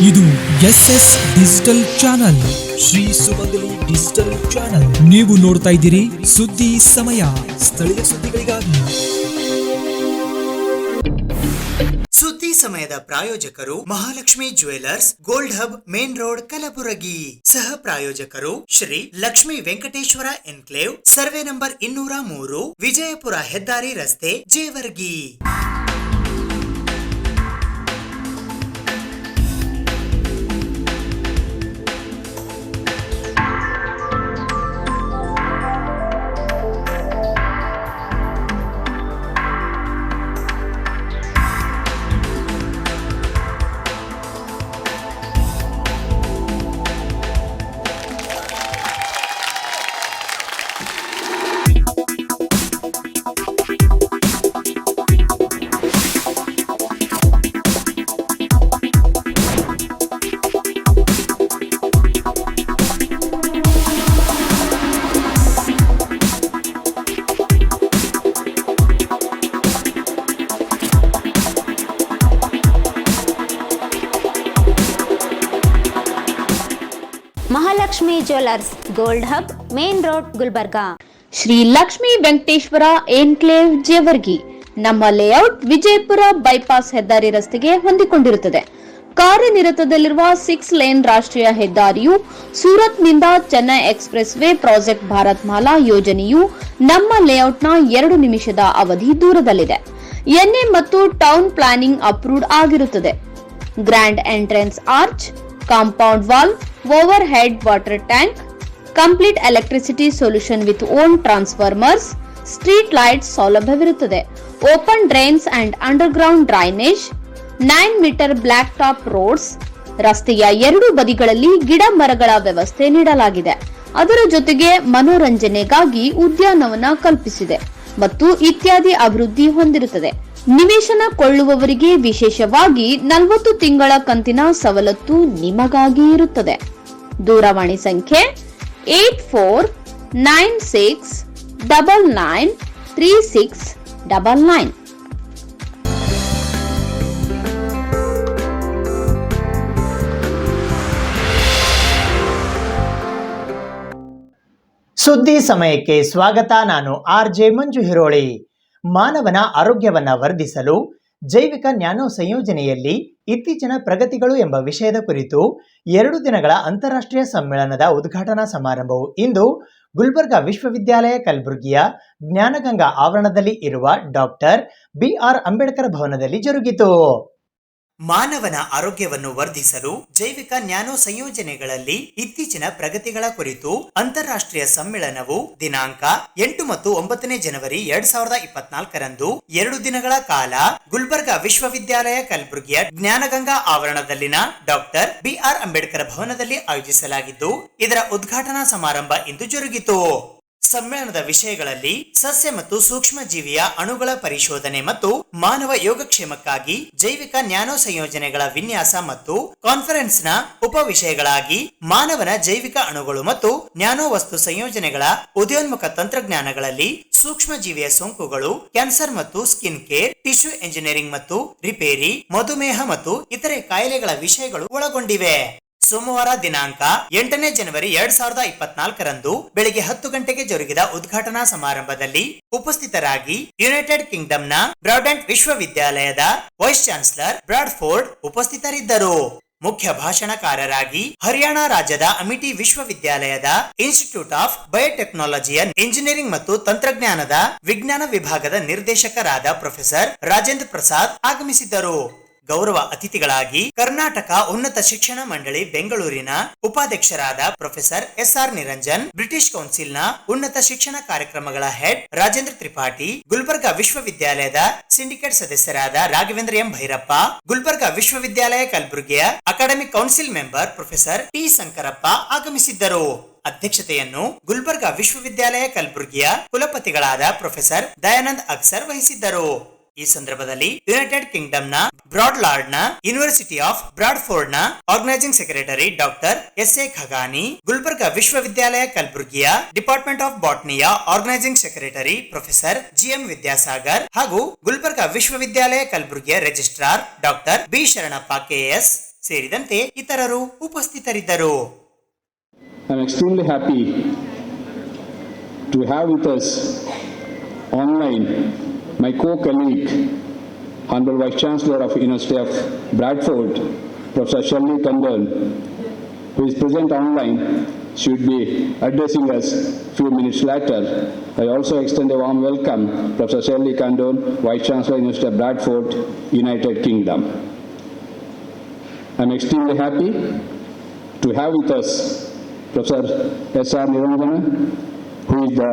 ಇದು SS digital channel, Shri ಸುಮಂಗಲಿ digital channel. ನೀವು ನೋಡ್ತಾ ಇದ್ದೀರಿ ಸುದ್ದಿ ಸಮಯ, ಸ್ಥಳೀಯ ಸುದ್ದಿಗಳಿಗಾಗಿ. ಸುದ್ದಿ ಸಮಯದ ಪ್ರಾಯೋಜಕರು Mahalakshmi jewellers, gold hub, main road, Kalaburagi. ಸಹ ಪ್ರಾಯೋಜಕರು Shri Lakshmi Venkateshwara enclave, survey number 203, Vijayapura ಹೆದ್ದಾರಿ ರಸ್ತೆ, Jevargi. Mahalakshmi jewellers, gold hub, main road, Gulbarga. Shri Lakshmi Venkateshwara enclave, Jevargi. ನಮ್ಮ ಲೇಔಟ್ ವಿಜಯಪುರ ಬೈಪಾಸ್ ಹೆದ್ದಾರಿ ರಸ್ತೆಗೆ ಹೊಂದಿಕೊಂಡಿರುತ್ತದೆ. ಕಾರ್ಯನಿರತದಲ್ಲಿರುವ 6 ಲೇನ್ ರಾಷ್ಟ್ರೀಯ ಹೆದ್ದಾರಿಯು ಸೂರತ್ನಿಂದ Chennai expressway project Bharat Mala ಯೋಜನೆಯು ನಮ್ಮ ಲೇಔಟ್ನ 2 ನಿಮಿಷದ ಅವಧಿ ದೂರದಲ್ಲಿದೆ. ಎನ್ಎ ಮತ್ತು ಟೌನ್ ಪ್ಲಾನಿಂಗ್ ಅಪ್ರೂವ್ಡ್ ಆಗಿರುತ್ತದೆ. Grand entrance arch, compound wall, overhead water tank, complete electricity solution with own transformers, street lights ಸೌಲಭ್ಯವಿರುತ್ತದೆ. Open drains and underground drainage, 9 metre blacktop roads. ರಸ್ತೆಯ 2 ಬದಿಗಳಲ್ಲಿ ಗಿಡ ಮರಗಳ ವ್ಯವಸ್ಥೆ ನೀಡಲಾಗಿದೆ. ಅದರ ಜೊತೆಗೆ ಮನೋರಂಜನೆಗಾಗಿ ಉದ್ಯಾನವನ ಕಲ್ಪಿಸಿದೆ ಮತ್ತು ಇತ್ಯಾದಿ ಅಭಿವೃದ್ಧಿ ಹೊಂದಿರುತ್ತದೆ. ನಿವೇಶನ ಕೊಳ್ಳುವವರಿಗೆ ವಿಶೇಷವಾಗಿ 40 ತಿಂಗಳ ಕಂತಿನ ಸವಲತ್ತು ನಿಮಗಾಗಿ ಇರುತ್ತದೆ. ದೂರವಾಣಿ ಸಂಖ್ಯೆ 8496993699. ಸುದ್ದಿ ಸಮಯಕ್ಕೆ ಸ್ವಾಗತ. ನಾನು RJ ಮಂಜು ಹಿರೋಳಿ. ಮಾನವನ ಆರೋಗ್ಯವನ್ನ ವರ್ಧಿಸಲು ಜೈವಿಕ ನ್ಯಾನೋ ಸಂಯೋಜನೆಯಲ್ಲಿ ಇತ್ತೀಚಿನ ಪ್ರಗತಿಗಳು ಎಂಬ ವಿಷಯದ ಕುರಿತು 2 ದಿನಗಳ ಅಂತಾರಾಷ್ಟ್ರೀಯ ಸಮ್ಮೇಳನದ ಉದ್ಘಾಟನಾ ಸಮಾರಂಭವು ಇಂದು ಗುಲ್ಬರ್ಗಾ ವಿಶ್ವವಿದ್ಯಾಲಯ ಕಲಬುರಗಿಯ ಜ್ಞಾನಗಂಗಾ ಆವರಣದಲ್ಲಿ ಇರುವ ಡಾಕ್ಟರ್ BR ಅಂಬೇಡ್ಕರ್ ಭವನದಲ್ಲಿ ಜರುಗಿತು. ಮಾನವನ ಆರೋಗ್ಯವನ್ನು ವರ್ಧಿಸಲು ಜೈವಿಕ ನ್ಯಾನೋ ಸಂಯೋಜನೆಗಳಲ್ಲಿ ಇತ್ತೀಚಿನ ಪ್ರಗತಿಗಳ ಕುರಿತು ಅಂತಾರಾಷ್ಟ್ರೀಯ ಸಮ್ಮೇಳನವು ದಿನಾಂಕ 8 ಮತ್ತು 9 ಜನವರಿ 2024ರಂದು 2 ದಿನಗಳ ಕಾಲ ಗುಲ್ಬರ್ಗಾ ವಿಶ್ವವಿದ್ಯಾಲಯ ಕಲಬುರಗಿಯ ಜ್ಞಾನಗಂಗಾ ಆವರಣದಲ್ಲಿನ ಡಾಕ್ಟರ್ BR ಅಂಬೇಡ್ಕರ್ ಭವನದಲ್ಲಿ ಆಯೋಜಿಸಲಾಗಿದ್ದು, ಇದರ ಉದ್ಘಾಟನಾ ಸಮಾರಂಭ ಇಂದು ಜರುಗಿತು. ಸಮ್ಮೇಳನದ ವಿಷಯಗಳಲ್ಲಿ ಸಸ್ಯ ಮತ್ತು ಸೂಕ್ಷ್ಮ ಜೀವಿಯ ಅಣುಗಳ ಪರಿಶೋಧನೆ ಮತ್ತು ಮಾನವ ಯೋಗಕ್ಷೇಮಕ್ಕಾಗಿ ಜೈವಿಕ ನ್ಯಾನೋ ಸಂಯೋಜನೆಗಳ ವಿನ್ಯಾಸ ಮತ್ತು ಕಾನ್ಫರೆನ್ಸ್ನ ಉಪ ವಿಷಯಗಳಾಗಿ ಮಾನವನ ಜೈವಿಕ ಅಣುಗಳು ಮತ್ತು ನ್ಯಾನೋ ವಸ್ತು ಸಂಯೋಜನೆಗಳ ಉದಯೋನ್ಮುಖ ತಂತ್ರಜ್ಞಾನಗಳಲ್ಲಿ ಸೂಕ್ಷ್ಮ ಜೀವಿಯ ಸೋಂಕುಗಳು, ಕ್ಯಾನ್ಸರ್ ಮತ್ತು ಸ್ಕಿನ್ ಕೇರ್, ಟಿಶ್ಯೂ ಎಂಜಿನಿಯರಿಂಗ್ ಮತ್ತು ರಿಪೇರಿ, ಮಧುಮೇಹ ಮತ್ತು ಇತರೆ ಕಾಯಿಲೆಗಳ ವಿಷಯಗಳು ಒಳಗೊಂಡಿವೆ. ಸೋಮವಾರ ದಿನಾಂಕ 8 ಜನವರಿ 2024ರಂದು ಬೆಳಿಗ್ಗೆ 10 ಗಂಟೆಗೆ ಜರುಗಿದ ಉದ್ಘಾಟನಾ ಸಮಾರಂಭದಲ್ಲಿ ಉಪಸ್ಥಿತರಾಗಿ ಯುನೈಟೆಡ್ ಕಿಂಗ್ಡಮ್ನ ಬ್ರಾಡ್ಬ್ಯಾಂಡ್ ವಿಶ್ವವಿದ್ಯಾಲಯದ ವೈಸ್ ಚಾನ್ಸಲರ್ ಬ್ರಾಡ್ಫೋರ್ಡ್ ಉಪಸ್ಥಿತರಿದ್ದರು. ಮುಖ್ಯ ಭಾಷಣಕಾರರಾಗಿ ಹರಿಯಾಣ ರಾಜ್ಯದ ಅಮಿಟಿ ವಿಶ್ವವಿದ್ಯಾಲಯದ ಇನ್ಸ್ಟಿಟ್ಯೂಟ್ ಆಫ್ ಬಯೋಟೆಕ್ನಾಲಜಿಯ ಇಂಜಿನಿಯರಿಂಗ್ ಮತ್ತು ತಂತ್ರಜ್ಞಾನದ ವಿಜ್ಞಾನ ವಿಭಾಗದ ನಿರ್ದೇಶಕರಾದ ಪ್ರೊಫೆಸರ್ ರಾಜೇಂದ್ರ ಪ್ರಸಾದ್ ಆಗಮಿಸಿದ್ದರು. ಗೌರವ ಅತಿಥಿಗಳಾಗಿ ಕರ್ನಾಟಕ ಉನ್ನತ ಶಿಕ್ಷಣ ಮಂಡಳಿ ಬೆಂಗಳೂರಿನ ಉಪಾಧ್ಯಕ್ಷರಾದ ಪ್ರೊಫೆಸರ್ SR ನಿರಂಜನ್, ಬ್ರಿಟಿಷ್ ಕೌನ್ಸಿಲ್ನ ಉನ್ನತ ಶಿಕ್ಷಣ ಕಾರ್ಯಕ್ರಮಗಳ ಹೆಡ್ ರಾಜೇಂದ್ರ ತ್ರಿಪಾಠಿ, ಗುಲ್ಬರ್ಗಾ ವಿಶ್ವವಿದ್ಯಾಲಯದ ಸಿಂಡಿಕೇಟ್ ಸದಸ್ಯರಾದ ರಾಘವೇಂದ್ರ ಎಂ ಭೈರಪ್ಪ, ಗುಲ್ಬರ್ಗಾ ವಿಶ್ವವಿದ್ಯಾಲಯ ಕಲಬುರಗಿಯ academic council member professor T Shankarappa ಆಗಮಿಸಿದ್ದರು. ಅಧ್ಯಕ್ಷತೆಯನ್ನು ಗುಲ್ಬರ್ಗಾ ವಿಶ್ವವಿದ್ಯಾಲಯ ಕಲಬುರಗಿಯ ಕುಲಪತಿಗಳಾದ ಪ್ರೊಫೆಸರ್ ದಯಾನಂದ್ ಅಕ್ಸರ್ ವಹಿಸಿದ್ದರು. ಈ ಸಂದರ್ಭದಲ್ಲಿ ಯುನೈಟೆಡ್ ಕಿಂಗ್ಡಮ್ನ ಬ್ರಾಡ್ಲಾರ್ಡ್ನ ಯೂನಿವರ್ಸಿಟಿ ಆಫ್ ಬ್ರಾಡ್ಫೋರ್ಡ್ನ organising secretary doctor SA Khagani, Gulbarga ವಿಶ್ವವಿದ್ಯಾಲಯ ಕಲಬುರಗಿಯ ಡಿಪಾರ್ಟ್ಮೆಂಟ್ ಆಫ್ ಬಾಟ್ನಿಯ organising secretary professor GM Vidyasagar ಹಾಗೂ ಗುಲ್ಬರ್ಗಾ ವಿಶ್ವವಿದ್ಯಾಲಯ ಕಲಬುರಗಿಯ registrar doctor B Sharanappa KS, ಸೇರಿದಂತೆ ಇತರರು ಉಪಸ್ಥಿತರಿದ್ದರು. I am extremely happy to have with us online my co-colleague, Honorable Vice Chancellor of University of Bradford, Professor Shelley Condon, who is present online. She would be addressing us few minutes later. I also extend a warm welcome Professor Shelley Condon, Vice Chancellor, University of Bradford, United Kingdom. I am extremely happy to have with us Professor S.R. Niranjana, who is the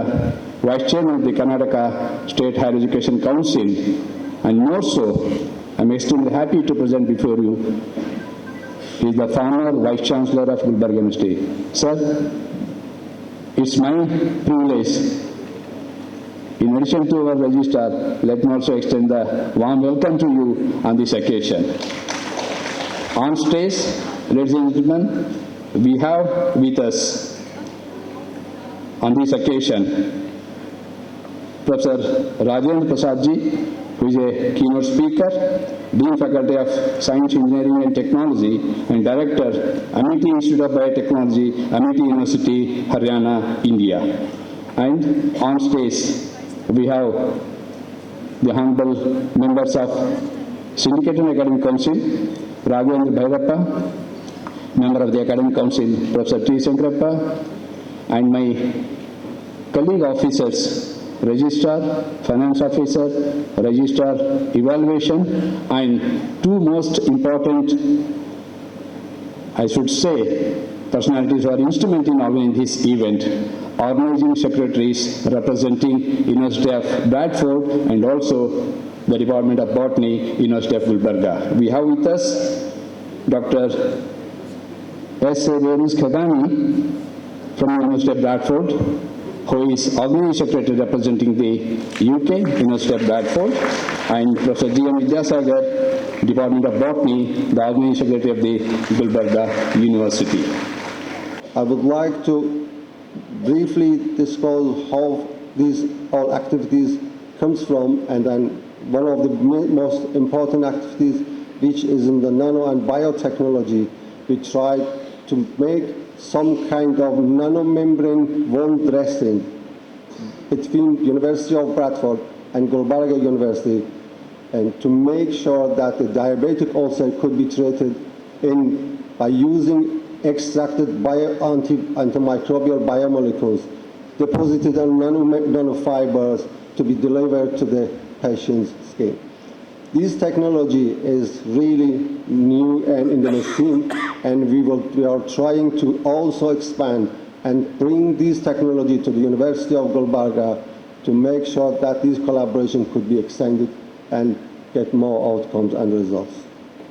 Vice Chairman of the Karnataka State Higher Education Council, and more so, I am extremely happy to present before you. He is the former Vice Chancellor of Gulbarga University. Sir, it's my privilege. In addition to our registrar, let me also extend the warm welcome to you on this occasion. On stage, ladies and gentlemen, we have with us on this occasion Professor Rajendra Prasad ji, who is a keynote speaker, Dean Faculty of Science, Engineering and Technology, and Director, Amity Institute of Biotechnology, Amity University, Haryana, India. And on stage, we have the honorable members of Syndicate and Academic Council, Raghavendra Bhairappa, member of the Academic Council, Professor T. Sankarappa, and my colleague officers, Registrar, Finance Officer, Registrar, Evaluation, and two most important, I should say, personalities who are instrumental in organizing this event, organizing secretaries representing University of Bradford and also the Department of Botany, University of Gulbarga. We have with us Dr. S. A. Venus Khadani from the University of Bradford, who is Organizing Secretary representing the UK, University of Bradford, and Professor G. M. Vidyasagar, Department of Botany, the Organizing Secretary of the Gulbarga University. I would like to briefly discuss how these all activities comes from, and then one of the most important activities, which is in the nano and biotechnology. We try to make some kind of nanomembrane wound dressing between University of Bradford and Gulbarga University, and to make sure that the diabetic ulcer could be treated by using extracted antimicrobial biomolecules deposited on nanofibers to be delivered to the patient's skin. This technology is really new and in the machine, and we are trying to also expand and bring this technology to the University of Gulbarga to make sure that this collaboration could be extended and get more outcomes and results.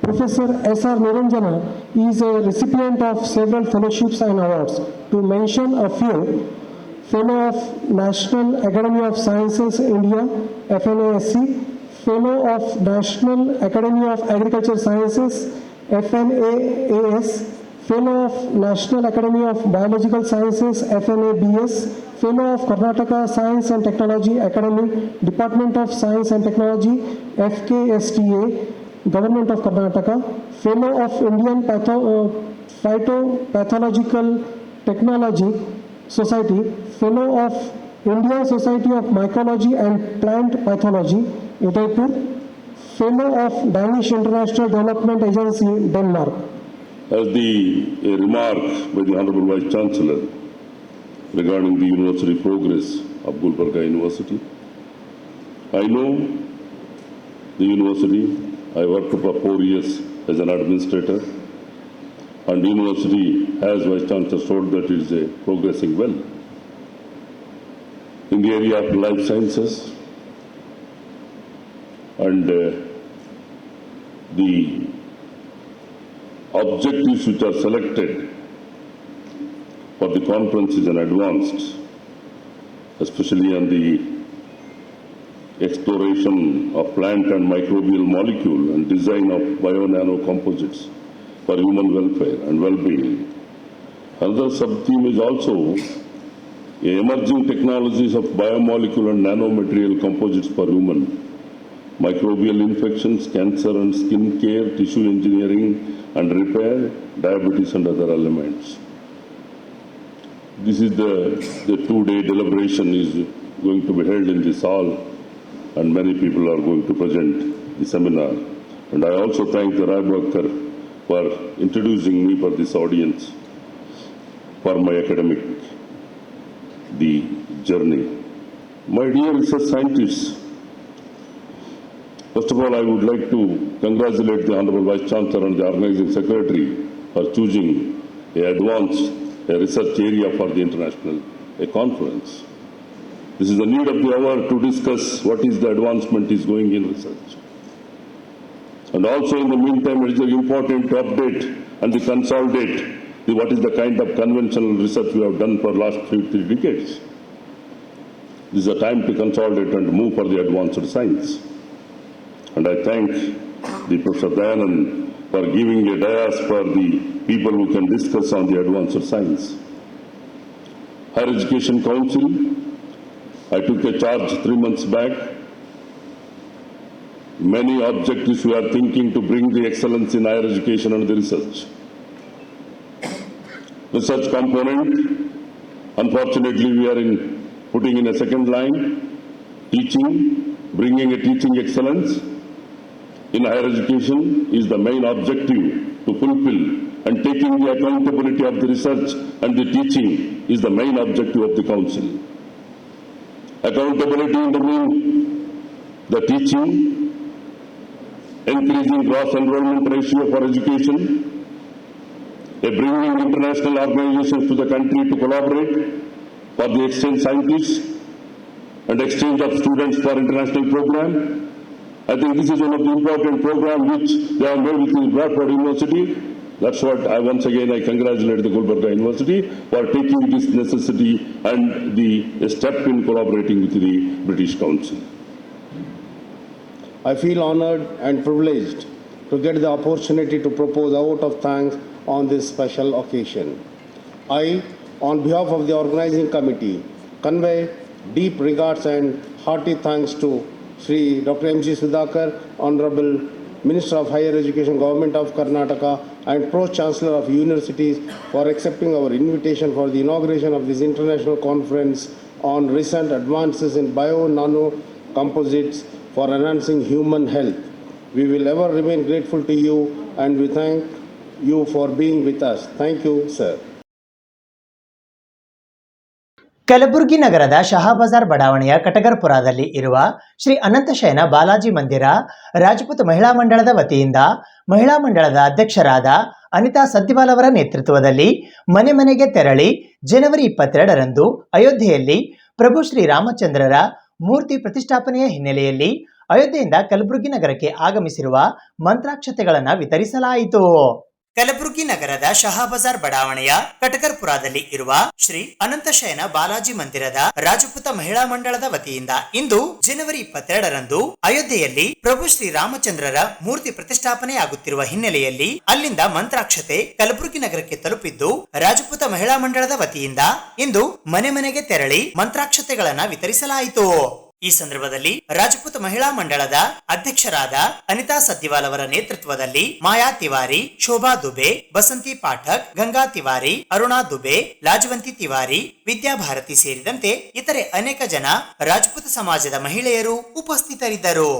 Professor S.R. Niranjana is a recipient of several fellowships and awards. To mention a few, Fellow of National Academy of Sciences, India, FNASC, Fellow of National Academy of Agriculture Sciences, FNAAS, Fellow of National Academy of Biological Sciences, FNABS, Fellow of Karnataka Science and Technology Academy, Department of Science and Technology, FKSTA, Government of Karnataka, Fellow of Indian Phytopathological Technology Society, Fellow of Indian Society of Mycology and Plant Pathology, Udaipur, Fellow of Danish International Development Agency, Denmark. As a remark by the Honorable Vice Chancellor regarding the university progress of Gulbarga University, I know the university. I worked for 4 years as an administrator, and the university, as Vice Chancellor told, that it is progressing well in the area of life sciences, and the objectives which are selected for the conference is advanced, especially on the exploration of plant and microbial molecule and design of bio-nano composites for human welfare and well-being. Another sub-theme is also emerging technologies of biomolecule and nanomaterial composites for human microbial infections, cancer and skin care, tissue engineering and repair, diabetes and other elements. This is the 2-day deliberation is going to be held in this hall, and many people are going to present the seminar. And I also thank the Raibakar for introducing me for this audience, for my academic journey. My dear research scientists, first of all, I would like to congratulate the Honorable Vice Chancellor and the Organizing Secretary for choosing a advanced research area for the international conference. This is the need of the hour to discuss what is the advancement is going in research. And also in the meantime, it is important to update and to consolidate what is the kind of conventional research we have done for the last 3 decades. This is a time to consolidate and move for the advanced science. And I thank the Professor Dayanand for giving a dais for the people who can discuss on the advanced science. Higher Education Council, I took a charge 3 months back. Many objectives we are thinking to bring the excellence in higher education and the research. Research component, unfortunately we are putting in a second line, teaching, bringing a teaching excellence in higher education is the main objective to fulfill, and taking the accountability of the research and the teaching is the main objective of the council. Accountability in the teaching, increasing gross enrollment ratio for education, bringing international organizations to the country to collaborate for the exchange scientists and exchange of students for international program. I think this is one of the important programs which they have made with the Bradford University. That's what once again I congratulate the Gulbarga University for taking this necessity and the step in collaborating with the British Council. I feel honored and privileged to get the opportunity to propose a vote of thanks on this special occasion. I, on behalf of the organizing committee, convey deep regards and hearty thanks to Sri Dr. M.G. Sudhakar, Honorable Minister of Higher Education, Government of Karnataka, and Pro-Chancellor of Universities for accepting our invitation for the inauguration of this international conference on recent advances in bio-nano composites for enhancing human health. We will ever remain grateful to you, and we thank you for being with us. Thank you, sir. Kalaburagi ನಗರದ ಶಹಾಬಜಾರ್ ಬಡಾವಣೆಯ ಕಟಗರ್ಪುರದಲ್ಲಿ ಇರುವ ಶ್ರೀ ಅನಂತಶಯನ ಬಾಲಾಜಿ ಮಂದಿರ ರಾಜಪೂತ್ ಮಹಿಳಾ ಮಂಡಳದ ವತಿಯಿಂದ ಮಹಿಳಾ ಮಂಡಳದ ಅಧ್ಯಕ್ಷರಾದ ಅನಿತಾ ಸತ್ಯವಾಲ್ ಅವರ ನೇತೃತ್ವದಲ್ಲಿ ಮನೆ ಮನೆಗೆ ತೆರಳಿ ಜನವರಿ 22ರಂದು ಅಯೋಧ್ಯೆಯಲ್ಲಿ ಪ್ರಭು ಶ್ರೀ ರಾಮಚಂದ್ರರ ಮೂರ್ತಿ ಪ್ರತಿಷ್ಠಾಪನೆಯ ಹಿನ್ನೆಲೆಯಲ್ಲಿ ಅಯೋಧ್ಯೆಯಿಂದ ಕಲಬುರಗಿ ನಗರಕ್ಕೆ ಆಗಮಿಸಿರುವ ಮಂತ್ರಾಕ್ಷತೆಗಳನ್ನು ವಿತರಿಸಲಾಯಿತು. ಕಲಬುರಗಿ ನಗರದ ಶಹಾಬಜಾರ್ ಬಡಾವಣೆಯ ಕಟಗರ್ಪುರದಲ್ಲಿ ಇರುವ ಶ್ರೀ ಅನಂತಶಯನ ಬಾಲಾಜಿ ಮಂದಿರದ ರಾಜಪೂತ ಮಹಿಳಾ ಮಂಡಳದ ವತಿಯಿಂದ ಇಂದು ಜನವರಿ 22ರಂದು ಅಯೋಧ್ಯೆಯಲ್ಲಿ ಪ್ರಭು ಶ್ರೀ ರಾಮಚಂದ್ರರ ಮೂರ್ತಿ ಪ್ರತಿಷ್ಠಾಪನೆಯಾಗುತ್ತಿರುವ ಹಿನ್ನೆಲೆಯಲ್ಲಿ ಅಲ್ಲಿಂದ ಮಂತ್ರಾಕ್ಷತೆ ಕಲಬುರಗಿ ನಗರಕ್ಕೆ ತಲುಪಿದ್ದು ರಾಜಪೂತ ಮಹಿಳಾ ಮಂಡಳದ ವತಿಯಿಂದ ಇಂದು ಮನೆ ಮನೆಗೆ ತೆರಳಿ ಮಂತ್ರಾಕ್ಷತೆಗಳನ್ನು ವಿತರಿಸಲಾಯಿತು. ಈ ಸಂದರ್ಭದಲ್ಲಿ ರಾಜಪೂತ್ ಮಹಿಳಾ ಮಂಡಳದ ಅಧ್ಯಕ್ಷರಾದ ಅನಿತಾ ಸತ್ಯವಾಲ್ ಅವರ ನೇತೃತ್ವದಲ್ಲಿ ಮಾಯಾ ತಿವಾರಿ, ಶೋಭಾ ದುಬೆ, ಬಸಂತಿ ಪಾಠಕ್, ಗಂಗಾ ತಿವಾರಿ, ಅರುಣಾ ದುಬೆ, ಲಾಜವಂತಿ ತಿವಾರಿ, ವಿದ್ಯಾಭಾರತಿ ಸೇರಿದಂತೆ ಇತರೆ ಅನೇಕ ಜನ ರಾಜಪೂತ್ ಸಮಾಜದ ಮಹಿಳೆಯರು ಉಪಸ್ಥಿತರಿದ್ದರು.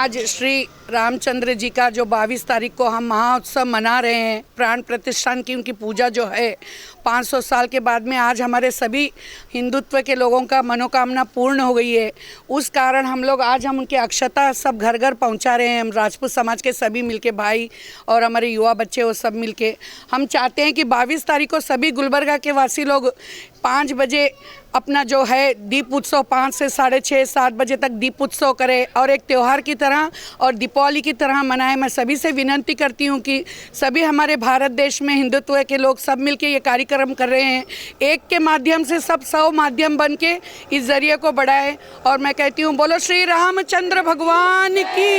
आज श्री रामचंद्र जी का जो 22 तारीख को हम महाउत्सव मना रहे हैं, प्राण प्रतिष्ठान की उनकी पूजा जो है 500 साल के बाद में आज हमारे सभी हिंदुत्व के लोगों का मनोकामना पूर्ण हो गई है। उस कारण हम लोग आज हम उनके अक्षता सब घर घर पहुंचा रहे हैं। हम राजपूत समाज के सभी मिलके, भाई और हमारे युवा बच्चे वो सब मिलके हम चाहते हैं कि 22 तारीख को सभी गुलबर्गा के वासी लोग 5 बजे अपना जो है दीप उत्सव 5 से 6:30 7 बजे तक दीप उत्सव करें और एक त्यौहार की तरह और दीपावली की तरह मनाएं। मैं सभी से विनती करती हूं कि सभी हमारे भारत देश में हिंदुत्व के लोग सब मिलके ये कार्यक्रम कर रहे हैं। एक के माध्यम से सब 100 माध्यम बन के इस जरिए को बढ़ाएं। और मैं कहती हूँ बोलो श्री रामचंद्र भगवान की,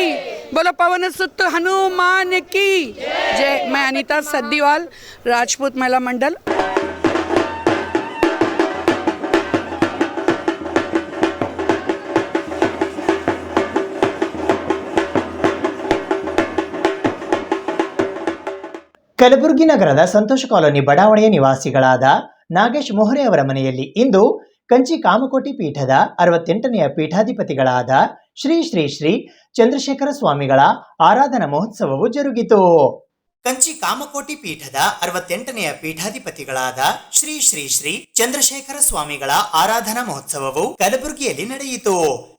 बोलो पवन सुत हनुमान की जय। मैं अनीता सद्दीवाल, राजपूत महिला मंडल। ಕಲಬುರಗಿ ನಗರದ ಸಂತೋಷ ಕಾಲೋನಿ ಬಡಾವಣೆಯ ನಿವಾಸಿಗಳಾದ ನಾಗೇಶ್ ಮೊಹರೆ ಅವರ ಮನೆಯಲ್ಲಿ ಇಂದು ಕಂಚಿ ಕಾಮಕೋಟಿ ಪೀಠದ 68ನೆಯ ಪೀಠಾಧಿಪತಿಗಳಾದ ಶ್ರೀ ಶ್ರೀ ಶ್ರೀ ಚಂದ್ರಶೇಖರ ಸ್ವಾಮಿಗಳ ಆರಾಧನಾ ಮಹೋತ್ಸವವು ಜರುಗಿತು. ಕಂಚಿ ಕಾಮಕೋಟಿ ಪೀಠದ 68ನೆಯ ಪೀಠಾಧಿಪತಿಗಳಾದ ಶ್ರೀ ಶ್ರೀ ಶ್ರೀ ಚಂದ್ರಶೇಖರ ಸ್ವಾಮಿಗಳ ಆರಾಧನಾ ಮಹೋತ್ಸವವು ಕಲಬುರಗಿಯಲ್ಲಿ ನಡೆಯಿತು.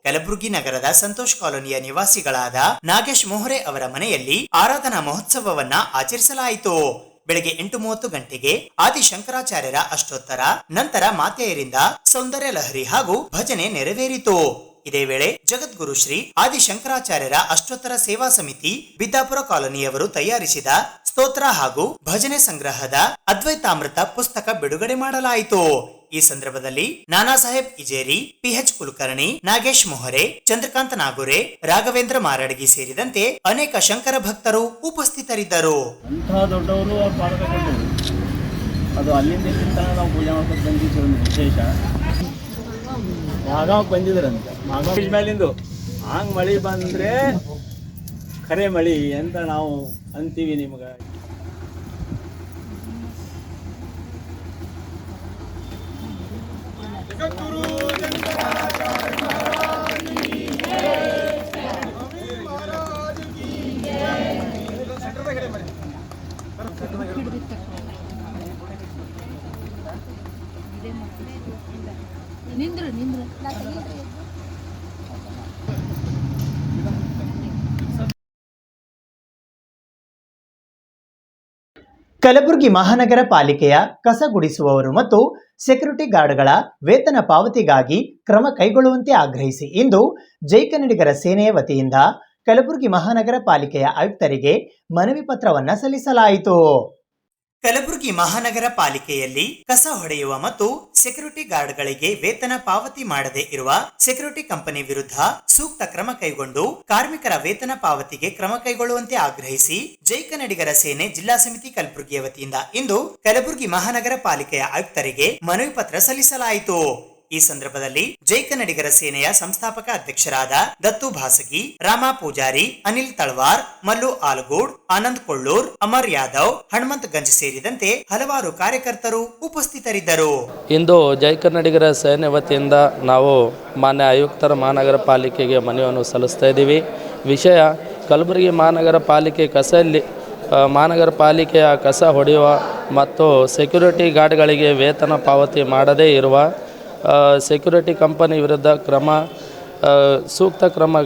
ಕಲಬುರಗಿ ನಗರದ ಸಂತೋಷ್ ಕಾಲೋನಿಯ ನಿವಾಸಿಗಳಾದ ನಾಗೇಶ್ ಮೊಹರೆ ಅವರ ಮನೆಯಲ್ಲಿ ಆರಾಧನಾ ಮಹೋತ್ಸವವನ್ನ ಆಚರಿಸಲಾಯಿತು. ಬೆಳಗ್ಗೆ 8:30 ಗಂಟೆಗೆ ಆದಿಶಂಕರಾಚಾರ್ಯರ ಅಷ್ಟೋತ್ತರ, ನಂತರ ಮಾತೆಯರಿಂದ ಸೌಂದರ್ಯ ಲಹರಿ ಹಾಗೂ ಭಜನೆ ನೆರವೇರಿತು. ಇದೇ ವೇಳೆ ಜಗದ್ಗುರು ಶ್ರೀ ಆದಿಶಂಕರಾಚಾರ್ಯರ ಅಷ್ಟೋತ್ತರ ಸೇವಾ ಸಮಿತಿ ಬಿದ್ದಾಪುರ ಕಾಲೋನಿಯವರು ತಯಾರಿಸಿದ ಸ್ತೋತ್ರ ಹಾಗೂ ಭಜನೆ ಸಂಗ್ರಹದ ಅದ್ವೈತಾಮೃತ ಪುಸ್ತಕ ಬಿಡುಗಡೆ ಮಾಡಲಾಯಿತು. ಈ ಸಂದರ್ಭದಲ್ಲಿ ನಾನಾ ಸಾಹೇಬ್ ಇಜೇರಿ, PH ಕುಲಕರ್ಣಿ, ನಾಗೇಶ್ ಮೊಹರೆ, ಚಂದ್ರಕಾಂತ ನಾಗುರೆ, ರಾಘವೇಂದ್ರ ಮಾರಡಗಿ ಸೇರಿದಂತೆ ಅನೇಕ ಶಂಕರ ಭಕ್ತರು ಉಪಸ್ಥಿತರಿದ್ದರು. ದೊಡ್ಡವರು ಅದು ಅಲ್ಲಿಂದ ನಾವು ಪೂಜೆ ಮಾಡ್ಕೊಂಡು ಬಂದಿದ್ದು ಒಂದು ವಿಶೇಷ. ಮಾಗಾವ್ ಬಂದಿದ್ರಂತೆ, ಮಾಗಾವ್ ಮೇಲಿಂದು ಹಂಗೆ ಮಳೆ ಬಂದರೆ ಖರೆ ಮಳೆ ಅಂತ ನಾವು ಅಂತೀವಿ ನಿಮ್ಗೆ. ಕಲಬುರಗಿ ಮಹಾನಗರ ಪಾಲಿಕೆಯ ಕಸ ಗುಡಿಸುವವರು ಮತ್ತು ಸೆಕ್ಯೂರಿಟಿ ಗಾರ್ಡ್ಗಳ ವೇತನ ಪಾವತಿಗಾಗಿ ಕ್ರಮ ಕೈಗೊಳ್ಳುವಂತೆ ಆಗ್ರಹಿಸಿ ಇಂದು ಜೈ ಕನ್ನಡಿಗರ ಸೇನೆಯ ವತಿಯಿಂದ ಕಲಬುರಗಿ ಮಹಾನಗರ ಪಾಲಿಕೆಯ ಆಯುಕ್ತರಿಗೆ ಮನವಿ ಪತ್ರವನ್ನ ಸಲ್ಲಿಸಲಾಯಿತು. ಕಲಬುರಗಿ ಮಹಾನಗರ ಪಾಲಿಕೆಯಲ್ಲಿ ಕಸ ಹೊಡೆಯುವ ಮತ್ತು ಸೆಕ್ಯೂರಿಟಿ ಗಾರ್ಡ್ಗಳಿಗೆ ವೇತನ ಪಾವತಿ ಮಾಡದೇ ಇರುವ ಸೆಕ್ಯೂರಿಟಿ ಕಂಪನಿ ವಿರುದ್ಧ ಸೂಕ್ತ ಕ್ರಮ ಕೈಗೊಂಡು ಕಾರ್ಮಿಕರ ವೇತನ ಪಾವತಿಗೆ ಕ್ರಮ ಕೈಗೊಳ್ಳುವಂತೆ ಆಗ್ರಹಿಸಿ ಜೈ ಕನ್ನಡಿಗರ ಸೇನೆ ಜಿಲ್ಲಾ ಸಮಿತಿ ಕಲಬುರಗಿಯ ವತಿಯಿಂದ ಇಂದು ಕಲಬುರಗಿ ಮಹಾನಗರ ಪಾಲಿಕೆಯ ಆಯುಕ್ತರಿಗೆ ಮನವಿ ಪತ್ರ ಸಲ್ಲಿಸಲಾಯಿತು. ಈ ಸಂದರ್ಭದಲ್ಲಿ ಜೈ ಕನ್ನಡಿಗರ ಸೇನೆಯ ಸಂಸ್ಥಾಪಕ ಅಧ್ಯಕ್ಷರಾದ ದತ್ತು ಭಾಸಗಿ, ರಾಮ ಪೂಜಾರಿ, ಅನಿಲ್ ತಳವಾರ್, ಮಲ್ಲು ಆಲಗೂಡ್, ಆನಂದ್ ಕೊಳ್ಳೂರ್, ಅಮರ್ ಯಾದವ್, ಹನುಮಂತ್ ಗಂಜ್ ಸೇರಿದಂತೆ ಹಲವಾರು ಕಾರ್ಯಕರ್ತರು ಉಪಸ್ಥಿತರಿದ್ದರು. ಇಂದು ಜೈ ಕನ್ನಡಿಗರ ಸೇನೆ ವತಿಯಿಂದ ನಾವು ಮಾನ್ಯ ಆಯುಕ್ತರ ಮಹಾನಗರ ಪಾಲಿಕೆಗೆ ಮನವಿಯನ್ನು ಸಲ್ಲಿಸ್ತಾ ಇದ್ದೀವಿ. ವಿಷಯ ಕಲಬುರಗಿ ಮಹಾನಗರ ಪಾಲಿಕೆ ಮಹಾನಗರ ಪಾಲಿಕೆಯ ಕಸ ಹೊಡೆಯುವ ಮತ್ತು ಸೆಕ್ಯೂರಿಟಿ ಗಾರ್ಡ್ಗಳಿಗೆ ವೇತನ ಪಾವತಿ ಮಾಡದೇ ಇರುವ ಸೆಕ್ಯೂರಿಟಿ ಕಂಪನಿ ವಿರುದ್ಧ ಸೂಕ್ತ ಕ್ರಮ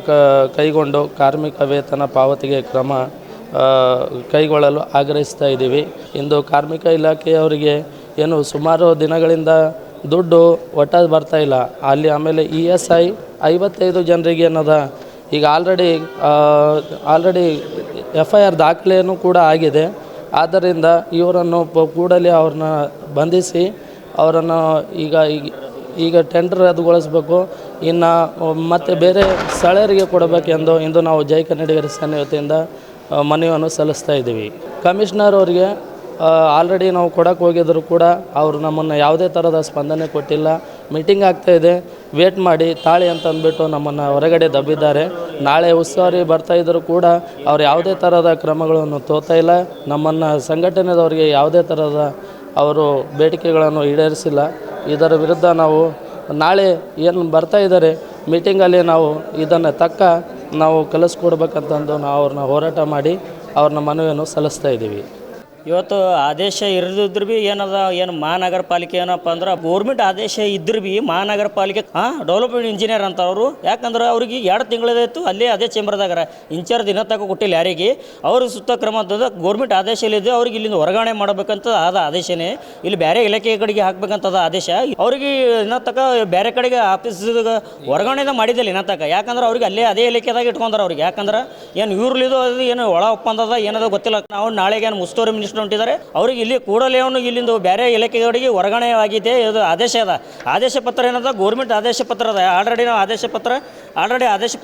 ಕೈಗೊಂಡು ಕಾರ್ಮಿಕ ವೇತನ ಪಾವತಿಗೆ ಕ್ರಮ ಕೈಗೊಳ್ಳಲು ಆಗ್ರಹಿಸ್ತಾ ಇದ್ದೀವಿ. ಇಂದು ಕಾರ್ಮಿಕ ಇಲಾಖೆಯವರಿಗೆ ಏನು ಸುಮಾರು ದಿನಗಳಿಂದ ದುಡ್ಡು ಒಟ್ಟಾಗಿ ಬರ್ತಾಯಿಲ್ಲ. ಆಮೇಲೆ ESI 55 ಜನರಿಗೆ ಏನದ ಈಗ ಆಲ್ರೆಡಿ FIR ದಾಖಲೆಯನ್ನು ಕೂಡ ಆಗಿದೆ. ಆದ್ದರಿಂದ ಇವರನ್ನು ಕೂಡಲೇ ಅವ್ರನ್ನ ಬಂಧಿಸಿ ಅವರನ್ನು ಈಗ ಟೆಂಡರ್ ರದ್ದುಗೊಳಿಸಬೇಕು, ಇನ್ನು ಮತ್ತು ಬೇರೆ ಸ್ಥಳೀಯರಿಗೆ ಕೊಡಬೇಕೆಂದು ಇಂದು ನಾವು ಜೈ ಕನ್ನಡಿಗರ ಸೇನೆ ವತಿಯಿಂದ ಮನವಿಯನ್ನು ಸಲ್ಲಿಸ್ತಾ ಇದ್ದೀವಿ. ಕಮಿಷನರ್ ಅವರಿಗೆ ಆಲ್ರೆಡಿ ನಾವು ಕೊಡಕ್ಕೆ ಹೋಗಿದ್ರು ಕೂಡ ಅವರು ನಮ್ಮನ್ನು ಯಾವುದೇ ಥರದ ಸ್ಪಂದನೆ ಕೊಟ್ಟಿಲ್ಲ. ಮೀಟಿಂಗ್ ಆಗ್ತಾಯಿದೆ, ವೇಟ್ ಮಾಡಿ ತಾಳಿ ಅಂತ ಅಂದ್ಬಿಟ್ಟು ನಮ್ಮನ್ನು ಹೊರಗಡೆ ದಬ್ಬಿದ್ದಾರೆ. ನಾಳೆ ಉಸ್ತುವಾರಿ ಬರ್ತಾಯಿದ್ರು ಕೂಡ ಅವ್ರು ಯಾವುದೇ ಥರದ ಕ್ರಮಗಳನ್ನು ತೋತಾ ಇಲ್ಲ. ನಮ್ಮನ್ನು ಸಂಘಟನೆದವರಿಗೆ ಯಾವುದೇ ಥರದ ಅವರು ಬೇಡಿಕೆಗಳನ್ನು ಈಡೇರಿಸಿಲ್ಲ. ಇದರ ವಿರುದ್ಧ ನಾವು ನಾಳೆ ಏನು ಬರ್ತಾ ಇದ್ದಾರೆ ಮೀಟಿಂಗಲ್ಲಿ ನಾವು ಇದನ್ನು ತಕ್ಕ ನಾವು ಕಲಿಸ್ಕೊಡ್ಬೇಕಂತಂದು ನಾವು ಅವ್ರನ್ನ ಹೋರಾಟ ಮಾಡಿ ಅವ್ರನ್ನ ಮನವಿಯನ್ನು ಸಲ್ಲಿಸ್ತಾ ಇದ್ದೀವಿ. ಇವತ್ತು ಆದೇಶ ಇರದಿದ್ರು ಭೀ ಏನು ಮಹಾನಗರ ಪಾಲಿಕೆ ಏನಪ್ಪ ಅಂದ್ರೆ ಗೌರ್ಮೆಂಟ್ ಆದೇಶ ಇದ್ರೂ ಭೀ ಮಹಾನಗರ ಪಾಲಿಕೆ ಡೆವಲಪ್ಮೆಂಟ್ ಇಂಜಿನಿಯರ್ ಅಂತ ಅವರು, ಯಾಕಂದ್ರೆ ಅವ್ರಿಗೆ 2 ತಿಂಗಳದಾಯ್ತು ಅಲ್ಲೇ ಅದೇ ಚೇಂಬರ್ದಾಗಾರ ಇನ್ಚಾರ್ಜ್ ದಿನ ತಗೋ ಕೊಟ್ಟಿಲ್ಲ ಯಾರಿಗೆ. ಅವ್ರ ಸುತ್ತ ಕ್ರಮ ಅಂತಂದ್ರೆ ಗೌರ್ಮೆಂಟ್ ಆದೇಶ ಇಲ್ಲಿದೆ, ಅವ್ರಿಗೆ ಇಲ್ಲಿಂದ ವರ್ಗಾವಣೆ ಮಾಡಬೇಕಂತ ಆದ ಆದೇಶನೇ, ಇಲ್ಲಿ ಬೇರೆ ಇಲಾಖೆ ಕಡೆಗೆ ಹಾಕ್ಬೇಕಂತದ ಆದೇಶ. ಅವ್ರಿಗೆ ಇನ್ನ ತಕ ಬೇರೆ ಕಡೆಗೆ ಆಫೀಸ್ ವರ್ಗಾವಣೆ ಮಾಡಿದ್ದಿಲ್ಲ ಇನ್ನ ತಕ, ಯಾಕಂದ್ರೆ ಅವ್ರಿಗೆ ಅಲ್ಲೇ ಅದೇ ಇಲಾಖೆದಾಗ ಇಟ್ಕೊಂಡ್ರೆ ಅವ್ರಿಗೆ. ಯಾಕಂದ್ರೆ ಏನು ಇವ್ರಲಿದು ಅದು ಏನು ಒಳ ಒಪ್ಪಂದದ ಏನದ ಗೊತ್ತಿಲ್ಲ. ನಾವು ನಾಳೆಗೆ ಏನು ಮುಸ್ತುವರಿ ಮಿನಿಸ್ಟರ್ ಹೊಂಟಿದ್ದಾರೆ, ಅವ್ರಿಗೆ ಇಲ್ಲಿ ಕೂಡಲೇ ಅವನು ಇಲ್ಲಿಂದ ಬೇರೆ ಇಲಾಖೆಗಳಿಗೆ ವರ್ಗಾವಣೆ ಆಗಿದೆ. ಇದು ಆದೇಶ ಅದ, ಆದೇಶ ಪತ್ರ ಏನದ ಗೌರ್ಮೆಂಟ್ ಆದೇಶ ಪತ್ರ ಅದ. ಆಲ್ರೆಡಿ ಆದೇಶ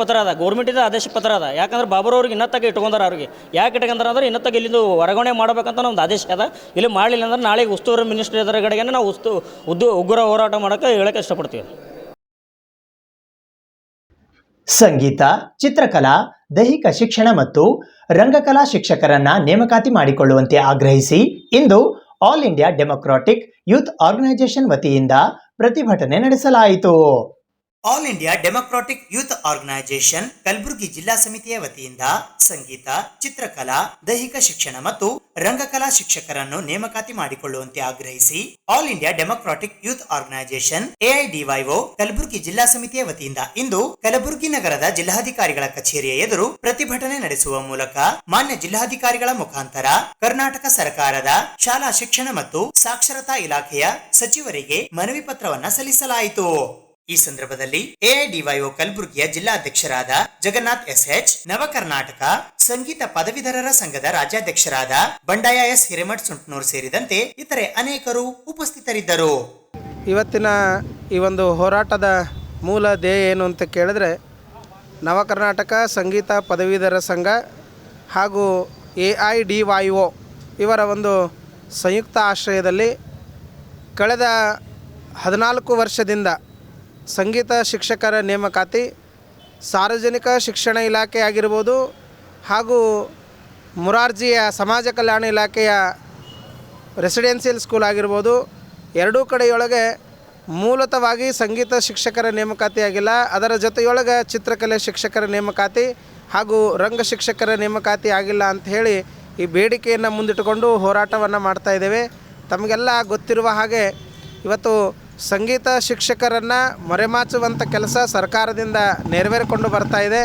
ಪತ್ರ ಅದ, ಗೌರ್ಮೆಂಟಿಂದ ಆದೇಶ ಪತ್ರ ಅದ. ಯಾಕಂದ್ರೆ ಬಾಬುರ್ ಅವ್ರಿಗೆ ಇನ್ನತ್ತಾಗ ಇಟ್ಕೊಂಡಾರ. ಅವ್ರಿಗೆ ಯಾಕೆ ಇಟ್ಕೊಂಡ್ರೆ ಅಂದ್ರೆ ಇನ್ನತ್ತಾಗ ಇಲ್ಲಿಂದ ವರ್ಗಾವಣೆ ಮಾಡಬೇಕಂತ ನಮ್ದು ಆದೇಶ ಅದ. ಇಲ್ಲಿ ಮಾಡಲಿಲ್ಲ ಅಂದ್ರೆ ನಾಳೆಗೆ ಉಸ್ತುವಾರಿ ಮಿನಿಸ್ಟರ್ ಎದುರುಗಡೆಗೆ ನಾವು ಉಗ್ರ ಹೋರಾಟ ಮಾಡೋಕ್ಕೆ ಹೇಳಕ್ಕೆ ಇಷ್ಟಪಡ್ತೀವಿ. ಸಂಗೀತ, ಚಿತ್ರಕಲಾ, ದೈಹಿಕ ಶಿಕ್ಷಣ ಮತ್ತು ರಂಗಕಲಾ ಶಿಕ್ಷಕರನ್ನ ನೇಮಕಾತಿ ಮಾಡಿಕೊಳ್ಳುವಂತೆ ಆಗ್ರಹಿಸಿ ಇಂದು All India democratic youth Organisation ವತಿಯಿಂದ ಪ್ರತಿಭಟನೆ ನಡೆಸಲಾಯಿತು. All India democratic youth Organisation Kalaburagi ಜಿಲ್ಲಾ ಸಮಿತಿಯ ವತಿಯಿಂದ ಸಂಗೀತ, ಚಿತ್ರಕಲಾ, ದೈಹಿಕ ಶಿಕ್ಷಣ ಮತ್ತು ರಂಗಕಲಾ ಶಿಕ್ಷಕರನ್ನು ನೇಮಕಾತಿ ಮಾಡಿಕೊಳ್ಳುವಂತೆ ಆಗ್ರಹಿಸಿ all India democratic youth organisation AIDYO Kalaburagi ಜಿಲ್ಲಾ ಸಮಿತಿಯ ವತಿಯಿಂದ ಇಂದು ಕಲಬುರಗಿ ನಗರದ ಜಿಲ್ಲಾಧಿಕಾರಿಗಳ ಕಚೇರಿಯ ಎದುರು ಪ್ರತಿಭಟನೆ ನಡೆಸುವ ಮೂಲಕ ಮಾನ್ಯ ಜಿಲ್ಲಾಧಿಕಾರಿಗಳ ಮುಖಾಂತರ ಕರ್ನಾಟಕ ಸರ್ಕಾರದ ಶಾಲಾ ಶಿಕ್ಷಣ ಮತ್ತು ಸಾಕ್ಷರತಾ ಇಲಾಖೆಯ ಸಚಿವರಿಗೆ ಮನವಿ ಪತ್ರವನ್ನ ಸಲ್ಲಿಸಲಾಯಿತು. ಈ ಸಂದರ್ಭದಲ್ಲಿ AIDYO ಕಲಬುರಗಿಯ ಜಿಲ್ಲಾಧ್ಯಕ್ಷರಾದ ಜಗನ್ನಾಥ್ SH, ನವಕರ್ನಾಟಕ ಸಂಗೀತ ಪದವೀಧರರ ಸಂಘದ ರಾಜ್ಯಾಧ್ಯಕ್ಷರಾದ ಬಂಡಾಯ S ಹಿರೇಮಠ್ ಸುಂಟ್ನೂರ್ ಸೇರಿದಂತೆ ಇತರೆ ಅನೇಕರು ಉಪಸ್ಥಿತರಿದ್ದರು. ಇವತ್ತಿನ ಈ ಒಂದು ಹೋರಾಟದ ಮೂಲ ಧ್ಯೇಯ ಏನು ಅಂತ ಕೇಳಿದ್ರೆ, ನವಕರ್ನಾಟಕ ಸಂಗೀತ ಪದವೀಧರ ಸಂಘ ಹಾಗೂ AIDYO ಇವರ ಒಂದು ಸಂಯುಕ್ತ ಆಶ್ರಯದಲ್ಲಿ ಕಳೆದ 14 ವರ್ಷದಿಂದ ಸಂಗೀತ ಶಿಕ್ಷಕರ ನೇಮಕಾತಿ, ಸಾರ್ವಜನಿಕ ಶಿಕ್ಷಣ ಇಲಾಖೆ ಆಗಿರ್ಬೋದು ಹಾಗೂ ಮುರಾರ್ಜಿಯ ಸಮಾಜ ಕಲ್ಯಾಣ ಇಲಾಖೆಯ ರೆಸಿಡೆನ್ಷಿಯಲ್ ಸ್ಕೂಲ್ ಆಗಿರ್ಬೋದು, ಎರಡೂ ಕಡೆಯೊಳಗೆ ಮೂಲತಃವಾಗಿ ಸಂಗೀತ ಶಿಕ್ಷಕರ ನೇಮಕಾತಿ ಆಗಿಲ್ಲ. ಅದರ ಜೊತೆಯೊಳಗೆ ಚಿತ್ರಕಲೆ ಶಿಕ್ಷಕರ ನೇಮಕಾತಿ ಹಾಗೂ ರಂಗ ಶಿಕ್ಷಕರ ನೇಮಕಾತಿ ಆಗಿಲ್ಲ ಅಂತ ಹೇಳಿ ಈ ಬೇಡಿಕೆಯನ್ನು ಮುಂದಿಟ್ಟುಕೊಂಡು ಹೋರಾಟವನ್ನು ಮಾಡ್ತಾಯಿದ್ದೇವೆ. ತಮಗೆಲ್ಲ ಗೊತ್ತಿರುವ ಹಾಗೆ ಇವತ್ತು ಸಂಗೀತ ಶಿಕ್ಷಕರನ್ನು ಮರೆಮಾಚುವಂಥ ಕೆಲಸ ಸರ್ಕಾರದಿಂದ ನೆರವೇರಿಕೊಂಡು ಬರ್ತಾ ಇದೆ.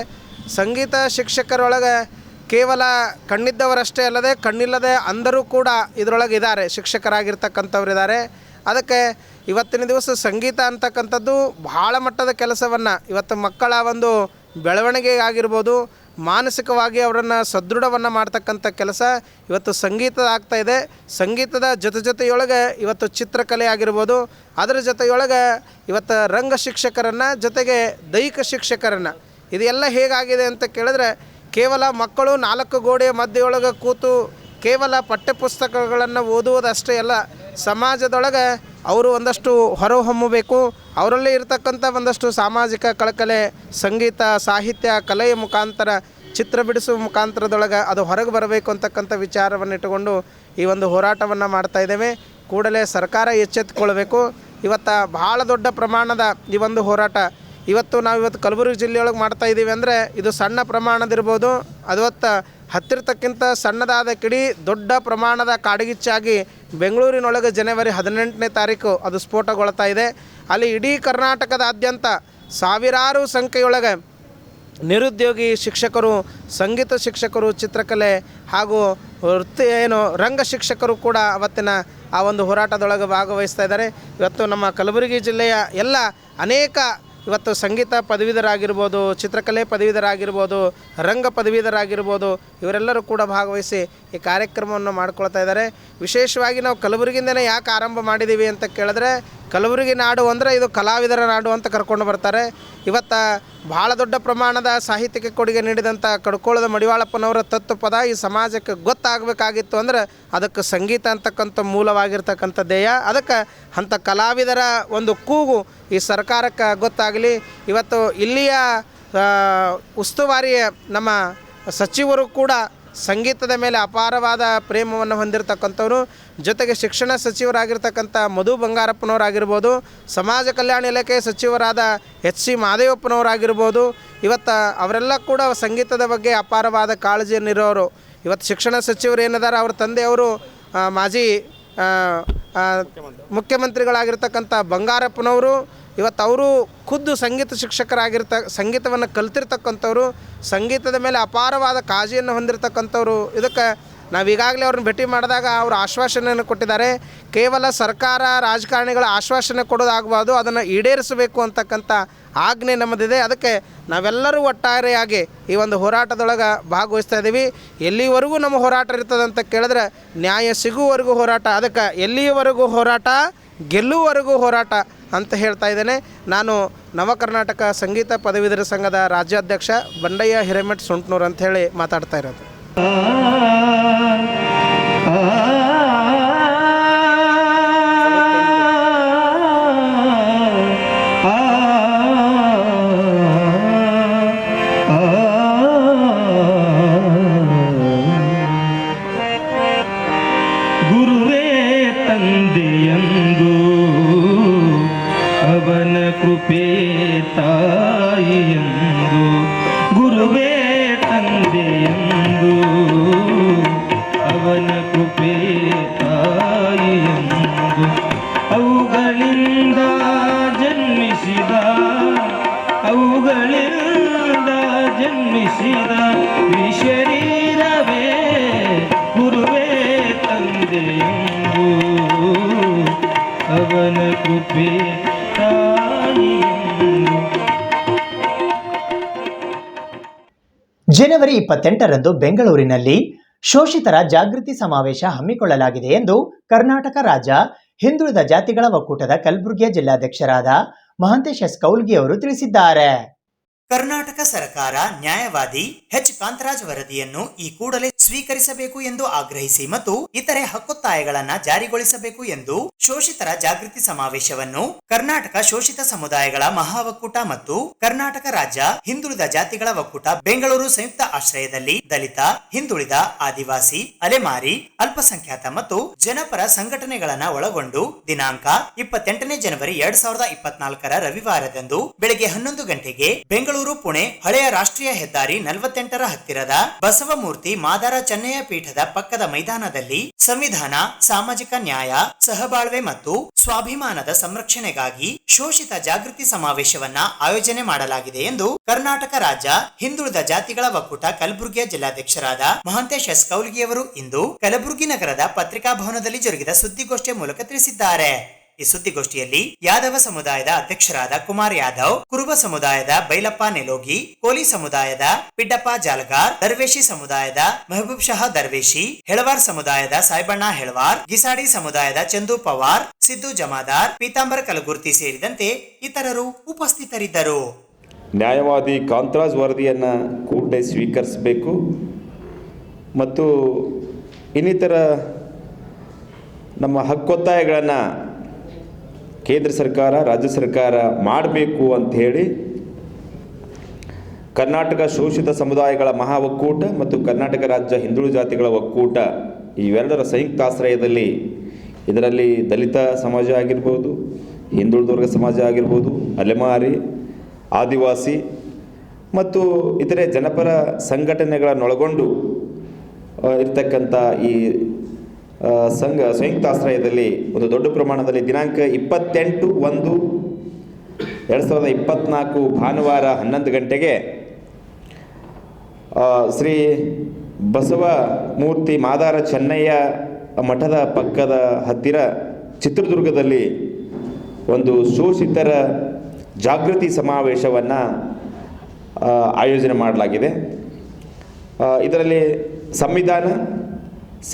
ಸಂಗೀತ ಶಿಕ್ಷಕರೊಳಗೆ ಕೇವಲ ಕಣ್ಣಿದ್ದವರಷ್ಟೇ ಅಲ್ಲದೆ ಕಣ್ಣಿಲ್ಲದೆ ಅಂಧರೂ ಕೂಡ ಇದರೊಳಗೆ ಇದ್ದಾರೆ, ಶಿಕ್ಷಕರಾಗಿರ್ತಕ್ಕಂಥವ್ರು ಇದ್ದಾರೆ. ಅದಕ್ಕೆ ಇವತ್ತಿನ ದಿವಸ ಸಂಗೀತ ಅಂತಕ್ಕಂಥದ್ದು ಭಾಳ ಮಟ್ಟದ ಕೆಲಸವನ್ನು ಇವತ್ತು ಮಕ್ಕಳ ಒಂದು ಬೆಳವಣಿಗೆ ಆಗಿರ್ಬೋದು, ಮಾನಸಿಕವಾಗಿ ಅವರನ್ನು ಸದೃಢವನ್ನು ಮಾಡ್ತಕ್ಕಂಥ ಕೆಲಸ ಇವತ್ತು ಸಂಗೀತದ ಆಗ್ತಾಯಿದೆ. ಸಂಗೀತದ ಜೊತೆಯೊಳಗೆ ಇವತ್ತು ಚಿತ್ರಕಲೆ ಆಗಿರ್ಬೋದು, ಅದರ ಜೊತೆಯೊಳಗೆ ಇವತ್ತು ರಂಗ ಶಿಕ್ಷಕರನ್ನು, ಜೊತೆಗೆ ದೈಹಿಕ ಶಿಕ್ಷಕರನ್ನು, ಇದೆಲ್ಲ ಹೇಗಾಗಿದೆ ಅಂತ ಕೇಳಿದ್ರೆ ಕೇವಲ ಮಕ್ಕಳು 4 ಗೋಡೆಯ ಮಧ್ಯೆಯೊಳಗೆ ಕೂತು ಕೇವಲ ಪಠ್ಯಪುಸ್ತಕಗಳನ್ನು ಓದುವುದಷ್ಟೇ ಅಲ್ಲ, ಸಮಾಜದೊಳಗೆ ಅವರು ಒಂದಷ್ಟು ಹೊರಹೊಮ್ಮಬೇಕು. ಅವರಲ್ಲೇ ಇರತಕ್ಕಂಥ ಒಂದಷ್ಟು ಸಾಮಾಜಿಕ ಕಳಕಳೆ, ಸಂಗೀತ, ಸಾಹಿತ್ಯ, ಕಲೆಯ ಮುಖಾಂತರ, ಚಿತ್ರ ಬಿಡಿಸುವ ಮುಖಾಂತರದೊಳಗೆ ಅದು ಹೊರಗೆ ಬರಬೇಕು ಅಂತಕ್ಕಂಥ ವಿಚಾರವನ್ನು ಇಟ್ಟುಕೊಂಡು ಈ ಒಂದು ಹೋರಾಟವನ್ನು ಮಾಡ್ತಾಯಿದ್ದೇವೆ. ಕೂಡಲೇ ಸರ್ಕಾರ ಎಚ್ಚೆತ್ತುಕೊಳ್ಬೇಕು. ಇವತ್ತು ಭಾಳ ದೊಡ್ಡ ಪ್ರಮಾಣದ ಈ ಒಂದು ಹೋರಾಟ ಇವತ್ತು ಕಲಬುರಗಿ ಜಿಲ್ಲೆಯೊಳಗೆ ಮಾಡ್ತಾಯಿದ್ದೀವಿ ಅಂದರೆ ಇದು ಸಣ್ಣ ಪ್ರಮಾಣದಿರ್ಬೋದು, ಅದು ಹತ್ತಿರತಕ್ಕಿಂತ ಸಣ್ಣದಾದ ಕಿಡಿ ದೊಡ್ಡ ಪ್ರಮಾಣದ ಕಾಡ್ಗಿಚ್ಚಾಗಿ ಬೆಂಗಳೂರಿನೊಳಗೆ ಜನವರಿ 18ನೇ ತಾರೀಕು ಅದು ಸ್ಫೋಟಗೊಳ್ತಾ ಇದೆ. ಅಲ್ಲಿ ಇಡೀ ಕರ್ನಾಟಕದಾದ್ಯಂತ ಸಾವಿರಾರು ಸಂಖ್ಯೆಯೊಳಗೆ ನಿರುದ್ಯೋಗಿ ಶಿಕ್ಷಕರು, ಸಂಗೀತ ಶಿಕ್ಷಕರು, ಚಿತ್ರಕಲೆ ಹಾಗೂ ರಂಗ ಶಿಕ್ಷಕರು ಕೂಡ ಅವತ್ತಿನ ಆ ಒಂದು ಹೋರಾಟದೊಳಗೆ ಭಾಗವಹಿಸ್ತಾ ಇದ್ದಾರೆ. ಇವತ್ತು ನಮ್ಮ ಕಲಬುರಗಿ ಜಿಲ್ಲೆಯ ಎಲ್ಲ ಅನೇಕ ಇವತ್ತು ಸಂಗೀತ ಪದವೀಧರಾಗಿರ್ಬೋದು, ಚಿತ್ರಕಲೆ ಪದವೀಧರಾಗಿರ್ಬೋದು, ರಂಗ ಪದವೀಧರಾಗಿರ್ಬೋದು, ಇವರೆಲ್ಲರೂ ಕೂಡ ಭಾಗವಹಿಸಿ ಈ ಕಾರ್ಯಕ್ರಮವನ್ನು ಮಾಡ್ಕೊಳ್ತಾ ಇದ್ದಾರೆ. ವಿಶೇಷವಾಗಿ ನಾವು ಕಲಬುರಗಿಯಿಂದನೇ ಯಾಕೆ ಆರಂಭ ಮಾಡಿದ್ದೀವಿ ಅಂತ ಕೇಳಿದ್ರೆ, ಕಲಬುರಗಿ ನಾಡು ಅಂದರೆ ಇದು ಕಲಾವಿದರ ನಾಡು ಅಂತ ಕರ್ಕೊಂಡು ಬರ್ತಾರೆ. ಇವತ್ತು ಭಾಳ ದೊಡ್ಡ ಪ್ರಮಾಣದ ಸಾಹಿತ್ಯಕ್ಕೆ ಕೊಡುಗೆ ನೀಡಿದಂಥ ಕಡ್ಕೋಳದ ಮಡಿವಾಳಪ್ಪನವರ ತತ್ವಪದ ಈ ಸಮಾಜಕ್ಕೆ ಗೊತ್ತಾಗಬೇಕಾಗಿತ್ತು ಅಂದರೆ ಅದಕ್ಕೆ ಸಂಗೀತ ಅಂತಕ್ಕಂಥ ಮೂಲವಾಗಿರ್ತಕ್ಕಂಥ ಧ್ಯೇಯ. ಅದಕ್ಕೆ ಅಂಥ ಕಲಾವಿದರ ಒಂದು ಕೂಗು ಈ ಸರ್ಕಾರಕ್ಕೆ ಗೊತ್ತಾಗಲಿ. ಇವತ್ತು ಇಲ್ಲಿಯ ಉಸ್ತುವಾರಿ ನಮ್ಮ ಸಚಿವರು ಕೂಡ ಸಂಗೀತದ ಮೇಲೆ ಅಪಾರವಾದ ಪ್ರೇಮವನ್ನು ಹೊಂದಿರತಕ್ಕಂಥವ್ರು. ಜೊತೆಗೆ ಶಿಕ್ಷಣ ಸಚಿವರಾಗಿರ್ತಕ್ಕಂಥ ಮಧು ಬಂಗಾರಪ್ಪನವರಾಗಿರ್ಬೋದು, ಸಮಾಜ ಕಲ್ಯಾಣ ಇಲಾಖೆ ಸಚಿವರಾದ ಎಚ್ ಸಿ ಮಹದೇವಪ್ಪನವರಾಗಿರ್ಬೋದು. ಇವತ್ತು ಅವರೆಲ್ಲ ಕೂಡ ಸಂಗೀತದ ಬಗ್ಗೆ ಅಪಾರವಾದ ಕಾಳಜಿಯನ್ನಿರೋರು. ಇವತ್ತು ಶಿಕ್ಷಣ ಸಚಿವರು ಏನಿದ್ದಾರೆ, ಅವ್ರ ತಂದೆಯವರು ಮಾಜಿ ಮುಖ್ಯಮಂತ್ರಿಗಳಾಗಿರ್ತಕ್ಕಂಥ ಬಂಗಾರಪ್ಪನವರು. ಇವತ್ತು ಅವರು ಖುದ್ದು ಸಂಗೀತವನ್ನು ಕಲ್ತಿರ್ತಕ್ಕಂಥವ್ರು, ಸಂಗೀತದ ಮೇಲೆ ಅಪಾರವಾದ ಕಾಳಜಿಯನ್ನು ಹೊಂದಿರತಕ್ಕಂಥವ್ರು. ಇದಕ್ಕೆ ನಾವು ಈಗಾಗಲೇ ಅವ್ರನ್ನ ಭೇಟಿ ಮಾಡಿದಾಗ ಅವರು ಆಶ್ವಾಸನೆಯನ್ನು ಕೊಟ್ಟಿದ್ದಾರೆ. ಕೇವಲ ಸರ್ಕಾರ ರಾಜಕಾರಣಿಗಳ ಆಶ್ವಾಸನೆ ಕೊಡೋದಾಗಬಾರ್ದು, ಅದನ್ನು ಈಡೇರಿಸಬೇಕು ಅಂತಕ್ಕಂಥ ಆಜ್ಞೆ ನಮ್ಮದಿದೆ. ಅದಕ್ಕೆ ನಾವೆಲ್ಲರೂ ಒಟ್ಟಾರೆಯಾಗಿ ಈ ಒಂದು ಹೋರಾಟದೊಳಗೆ ಭಾಗವಹಿಸ್ತಾ ಇದ್ದೀವಿ. ಎಲ್ಲಿವರೆಗೂ ನಮ್ಮ ಹೋರಾಟ ಇರ್ತದೆ ಅಂತ ಕೇಳಿದ್ರೆ ನ್ಯಾಯ ಸಿಗುವವರೆಗೂ ಹೋರಾಟ, ಅದಕ್ಕೆ ಎಲ್ಲಿಯವರೆಗೂ ಹೋರಾಟ ಗೆಲ್ಲುವವರೆಗೂ ಹೋರಾಟ ಅಂತ ಹೇಳ್ತಾ ಇದ್ದೇನೆ. ನಾನು ನವ ಕರ್ನಾಟಕ ಸಂಗೀತ ಪದವೀಧರ ಸಂಘದ ರಾಜ್ಯಾಧ್ಯಕ್ಷ ಬಂಡಯ್ಯ ಹಿರೇಮಠ್ ಸುಂಟ್ನೂರು ಅಂತ ಹೇಳಿ ಮಾತಾಡ್ತಾ ಇರೋದು. ಗುರುವೇ ತಂದೆಯಂದು ಅವನ ಕೃಪೆ ತಾಯಿಯಂದು, ಗುರುವೇ ತಂದೆಯಂದು ಅವನ ಕೃಪೆ ತಾಯಿಯಂದು, ಅವುಗಳಿಂದ ಜನ್ಮಿಸಿದ ವಿಶರೀರವೇ ಗುರುವೇ ತಂದೆಯಂದು ಅವನ ಕೃಪೆ ತಾಯಿಯಂದು. ಜನವರಿ 28ರಂದು ಬೆಂಗಳೂರಿನಲ್ಲಿ ಶೋಷಿತರ ಜಾಗೃತಿ ಸಮಾವೇಶ ಹಮ್ಮಿಕೊಳ್ಳಲಾಗಿದೆ ಎಂದು ಕರ್ನಾಟಕ ರಾಜ್ಯ ಹಿಂದುಳಿದ ಜಾತಿಗಳ ಒಕ್ಕೂಟದ ಕಲಬುರಗಿಯ ಜಿಲ್ಲಾಧ್ಯಕ್ಷರಾದ ಮಹಾಂತೇಶ್ ಎಸ್ ಕೌಲ್ಗಿ ಅವರು ತಿಳಿಸಿದ್ದಾರೆ. ಕರ್ನಾಟಕ ಸರ್ಕಾರ ನ್ಯಾಯವಾದಿ ಎಚ್ ಕಾಂತರಾಜ್ ವರದಿಯನ್ನು ಈ ಕೂಡಲೇ ಸ್ವೀಕರಿಸಬೇಕು ಎಂದು ಆಗ್ರಹಿಸಿ ಮತ್ತು ಇತರೆ ಹಕ್ಕೊತ್ತಾಯಗಳನ್ನು ಜಾರಿಗೊಳಿಸಬೇಕು ಎಂದು ಶೋಷಿತರ ಜಾಗೃತಿ ಸಮಾವೇಶವನ್ನು ಕರ್ನಾಟಕ ಶೋಷಿತ ಸಮುದಾಯಗಳ ಮಹಾ ಒಕ್ಕೂಟ ಮತ್ತು ಕರ್ನಾಟಕ ರಾಜ್ಯ ಹಿಂದುಳಿದ ಜಾತಿಗಳ ಒಕ್ಕೂಟ ಬೆಂಗಳೂರು ಸಂಯುಕ್ತ ಆಶ್ರಯದಲ್ಲಿ ದಲಿತ, ಹಿಂದುಳಿದ, ಆದಿವಾಸಿ, ಅಲೆಮಾರಿ, ಅಲ್ಪಸಂಖ್ಯಾತ ಮತ್ತು ಜನಪರ ಸಂಘಟನೆಗಳನ್ನ ಒಳಗೊಂಡು ದಿನಾಂಕ 28ನೇ ಜನವರಿ 2024 ರವಿವಾರದಂದು ಬೆಳಗ್ಗೆ 11 ಗಂಟೆಗೆ ಬೆಂಗಳೂರು ಪುಣೆ ಹಳೆಯ ರಾಷ್ಟ್ರೀಯ ಹೆದ್ದಾರಿ 48ರ ಹತ್ತಿರದ ಬಸವಮೂರ್ತಿ ಮಾದಾರ ಚೆನ್ನಯ್ಯ ಪೀಠದ ಪಕ್ಕದ ಮೈದಾನದಲ್ಲಿ ಸಂವಿಧಾನ, ಸಾಮಾಜಿಕ ನ್ಯಾಯ, ಸಹಬಾಳ್ವೆ ಮತ್ತು ಸ್ವಾಭಿಮಾನದ ಸಂರಕ್ಷಣೆಗಾಗಿ ಶೋಷಿತ ಜಾಗೃತಿ ಸಮಾವೇಶವನ್ನ ಆಯೋಜನೆ ಮಾಡಲಾಗಿದೆ ಎಂದು ಕರ್ನಾಟಕ ರಾಜ್ಯ ಹಿಂದುಳಿದ ಜಾತಿಗಳ ಒಕ್ಕೂಟ ಕಲಬುರಗಿಯ ಜಿಲ್ಲಾಧ್ಯಕ್ಷರಾದ ಮಹಾಂತೇಶ್ ಎಸ್ ಕೌಲ್ಗಿಯವರು ಇಂದು ಕಲಬುರಗಿ ನಗರದ ಪತ್ರಿಕಾ ಭವನದಲ್ಲಿ ಜರುಗಿದ ಸುದ್ದಿಗೋಷ್ಠಿಯ ಮೂಲಕ ತಿಳಿಸಿದ್ದಾರೆ. ಈ ಸುದ್ದಿಗೋಷ್ಠಿಯಲ್ಲಿ ಯಾದವ ಸಮುದಾಯದ ಅಧ್ಯಕ್ಷರಾದ ಕುಮಾರ್ ಯಾದವ್, ಕುರುಬ ಸಮುದಾಯದ ಬೈಲಪ್ಪ ನೆಲೋಗಿ, ಕೋಲಿ ಸಮುದಾಯದ ಪಿಡ್ಡಪ್ಪ ಜಾಲಗಾರ್, ದರ್ವೇಶಿ ಸಮುದಾಯದ ಮೆಹಬೂಬ್ ಶಹಾ ದರ್ವೇಶಿ, ಹೆಳವಾರ್ ಸಮುದಾಯದ ಸಾಯ್ಬಣ್ಣ ಹೆಳವಾರ್, ಗಿಸಾಡಿ ಸಮುದಾಯದ ಚಂದು ಪವಾರ್, ಸಿದ್ದು ಜಮಾದಾರ್, ಪೀತಾಂಬರ ಕಲಗುರ್ತಿ ಸೇರಿದಂತೆ ಇತರರು ಉಪಸ್ಥಿತರಿದ್ದರು. ನ್ಯಾಯವಾದಿ ಕಾಂತರಾಜ್ ವರದಿಯನ್ನು ಕೂಡಲೇ ಸ್ವೀಕರಿಸಬೇಕು ಮತ್ತು ಇನ್ನಿತರ ನಮ್ಮ ಹಕ್ಕೊತ್ತಾಯಗಳನ್ನು ಕೇಂದ್ರ ಸರ್ಕಾರ, ರಾಜ್ಯ ಸರ್ಕಾರ ಮಾಡಬೇಕು ಅಂತ ಹೇಳಿ ಕರ್ನಾಟಕ ಶೋಷಿತ ಸಮುದಾಯಗಳ ಮಹಾ ಒಕ್ಕೂಟ ಮತ್ತು ಕರ್ನಾಟಕ ರಾಜ್ಯ ಹಿಂದುಳಿದ ಜಾತಿಗಳ ಒಕ್ಕೂಟ ಇವೆರಡರ ಸಂಯುಕ್ತಾಶ್ರಯದಲ್ಲಿ ಇದರಲ್ಲಿ ದಲಿತ ಸಮಾಜ ಆಗಿರ್ಬೋದು, ಹಿಂದುಳಿದ ವರ್ಗ ಸಮಾಜ ಆಗಿರ್ಬೋದು, ಅಲೆಮಾರಿ, ಆದಿವಾಸಿ ಮತ್ತು ಇತರೆ ಜನಪರ ಸಂಘಟನೆಗಳನ್ನೊಳಗೊಂಡು ಇರ್ತಕ್ಕಂಥ ಈ ಸಂಯುಕ್ತಾಶ್ರಯದಲ್ಲಿ ಒಂದು ದೊಡ್ಡ ಪ್ರಮಾಣದಲ್ಲಿ ದಿನಾಂಕ 28/1/2024 ಭಾನುವಾರ 11 ಗಂಟೆಗೆ ಶ್ರೀ ಬಸವಮೂರ್ತಿ ಮಾದಾರ ಚೆನ್ನಯ್ಯ ಮಠದ ಪಕ್ಕದ ಹತ್ತಿರ ಚಿತ್ರದುರ್ಗದಲ್ಲಿ ಒಂದು ಶೋಷಿತರ ಜಾಗೃತಿ ಸಮಾವೇಶವನ್ನು ಆಯೋಜನೆ ಮಾಡಲಾಗಿದೆ. ಇದರಲ್ಲಿ ಸಂವಿಧಾನ,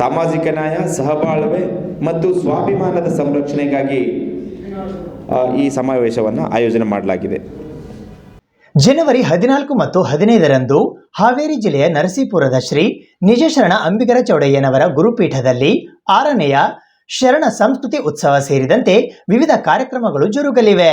ಸಾಮಾಜಿಕ ನ್ಯಾಯ, ಸಹಬಾಳ್ವೆ ಮತ್ತು ಸ್ವಾಭಿಮಾನದ ಸಂರಕ್ಷಣೆಗಾಗಿ ಈ ಸಮಾವೇಶವನ್ನು ಆಯೋಜನೆ ಮಾಡಲಾಗಿದೆ. ಜನವರಿ 14 ಮತ್ತು 15ರಂದು ಹಾವೇರಿ ಜಿಲ್ಲೆಯ ನರಸೀಪುರದ ಶ್ರೀ ನಿಜಶರಣ ಅಂಬಿಗರ ಚೌಡಯ್ಯನವರ ಗುರುಪೀಠದಲ್ಲಿ 6ನೆಯ ಶರಣ ಸಂಸ್ಕೃತಿ ಉತ್ಸವ ಸೇರಿದಂತೆ ವಿವಿಧ ಕಾರ್ಯಕ್ರಮಗಳು ಜರುಗಲಿವೆ.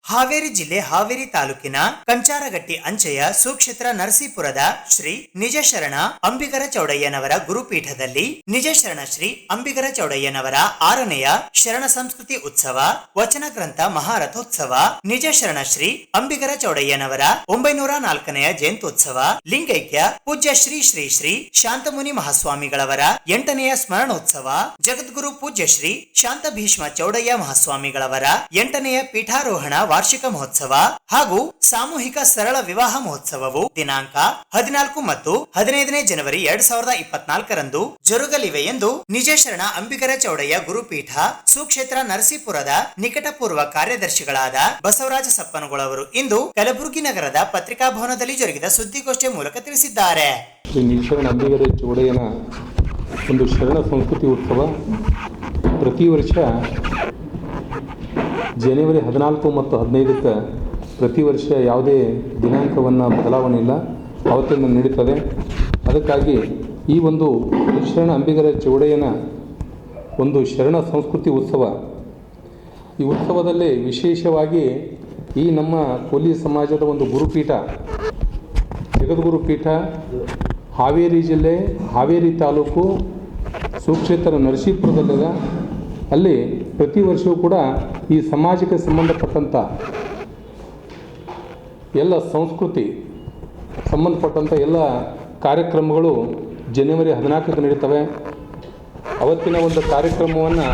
ಹಾವೇರಿ ಜಿಲ್ಲೆ ಹಾವೇರಿ ತಾಲೂಕಿನ ಕಂಚಾರಗಟ್ಟಿ ಅಂಚೆಯ ಸುಕ್ಷೇತ್ರ ನರಸೀಪುರದ ಶ್ರೀ ನಿಜಶರಣ ಅಂಬಿಗರ ಚೌಡಯ್ಯನವರ ಗುರುಪೀಠದಲ್ಲಿ ನಿಜಶರಣ ಶ್ರೀ ಅಂಬಿಗರ ಚೌಡಯ್ಯನವರ 6ನೆಯ ಶರಣ ಸಂಸ್ಕೃತಿ ಉತ್ಸವ, ವಚನ ಗ್ರಂಥ ಮಹಾರಥೋತ್ಸವ, ನಿಜಶರಣ ಶ್ರೀ ಅಂಬಿಗರ ಚೌಡಯ್ಯನವರ 904ನೆಯ ಜಯಂತ್ಯೋತ್ಸವ, ಲಿಂಗೈಕ್ಯ ಪೂಜ್ಯ ಶ್ರೀ ಶ್ರೀ ಶ್ರೀ ಶಾಂತಮುನಿ ಮಹಾಸ್ವಾಮಿಗಳವರ 8ನೆಯ ಸ್ಮರಣೋತ್ಸವ, ಜಗದ್ಗುರು ಪೂಜ್ಯ ಶ್ರೀ ಶಾಂತ ಭೀಷ್ಮ ಚೌಡಯ್ಯ ಮಹಾಸ್ವಾಮಿಗಳವರ 8ನೆಯ ಪೀಠಾರೋಹಣ ವಾರ್ಷಿಕ ಮಹೋತ್ಸವ ಹಾಗೂ ಸಾಮೂಹಿಕ ಸರಳ ವಿವಾಹ ಮಹೋತ್ಸವವು ದಿನಾಂಕ 14 ಮತ್ತು 15ನೇ ಜನವರಿ 2024ರಂದು ಜರುಗಲಿವೆ ಎಂದು ನಿಜಶರಣ ಅಂಬಿಗರ ಚೌಡಯ್ಯ ಗುರುಪೀಠ ಸುಕ್ಷೇತ್ರ ನರಸೀಪುರದ ನಿಕಟಪೂರ್ವ ಕಾರ್ಯದರ್ಶಿಗಳಾದ ಬಸವರಾಜ ಸಪ್ಪನಗೊಳವರು ಇಂದು ಕಲಬುರಗಿ ನಗರದ ಪತ್ರಿಕಾಭವನದಲ್ಲಿ ಜರುಗಿದ ಸುದ್ದಿಗೋಷ್ಠಿಯ ಮೂಲಕ ತಿಳಿಸಿದ್ದಾರೆ. ಶ್ರೀ ನಿಜಶರಣ ಅಂಬಿಗರ ಚೌಡಯ್ಯನ ಒಂದು ಶರಣ ಸಂಸ್ಕೃತಿ ಉತ್ಸವ ಪ್ರತಿ ವರ್ಷ ಜನವರಿ 14 ಮತ್ತು 15ಕ್ಕೆ ಪ್ರತಿ ವರ್ಷ ಯಾವುದೇ ದಿನಾಂಕವನ್ನು ಬದಲಾವಣೆ ಇಲ್ಲ, ಅವತ್ತಿನ ನಡೀತದೆ. ಅದಕ್ಕಾಗಿ ಈ ಒಂದು ನಿಜಶರಣ ಅಂಬಿಗರ ಚೌಡಯ್ಯನ ಒಂದು ಶರಣ ಸಂಸ್ಕೃತಿ ಉತ್ಸವ, ಈ ಉತ್ಸವದಲ್ಲಿ ವಿಶೇಷವಾಗಿ ಈ ನಮ್ಮ ಕೊಲ್ಲಿ ಸಮಾಜದ ಒಂದು ಗುರುಪೀಠ ಜಗದ್ಗುರು ಪೀಠ ಹಾವೇರಿ ಜಿಲ್ಲೆ ಹಾವೇರಿ ತಾಲೂಕು ಸುಕ್ಷೇತ್ರ ನರಸೀಪುರದಲ್ಲಿದೆ. ಅಲ್ಲಿ ಪ್ರತಿ ವರ್ಷವೂ ಕೂಡ ಈ ಸಮಾಜಕ್ಕೆ ಸಂಬಂಧಪಟ್ಟಂಥ ಎಲ್ಲ ಸಂಸ್ಕೃತಿ ಸಂಬಂಧಪಟ್ಟಂಥ ಎಲ್ಲ ಕಾರ್ಯಕ್ರಮಗಳು ಜನವರಿ 14ಕ್ಕೆ ನಡೀತವೆ. ಅವತ್ತಿನ ಒಂದು ಕಾರ್ಯಕ್ರಮವನ್ನು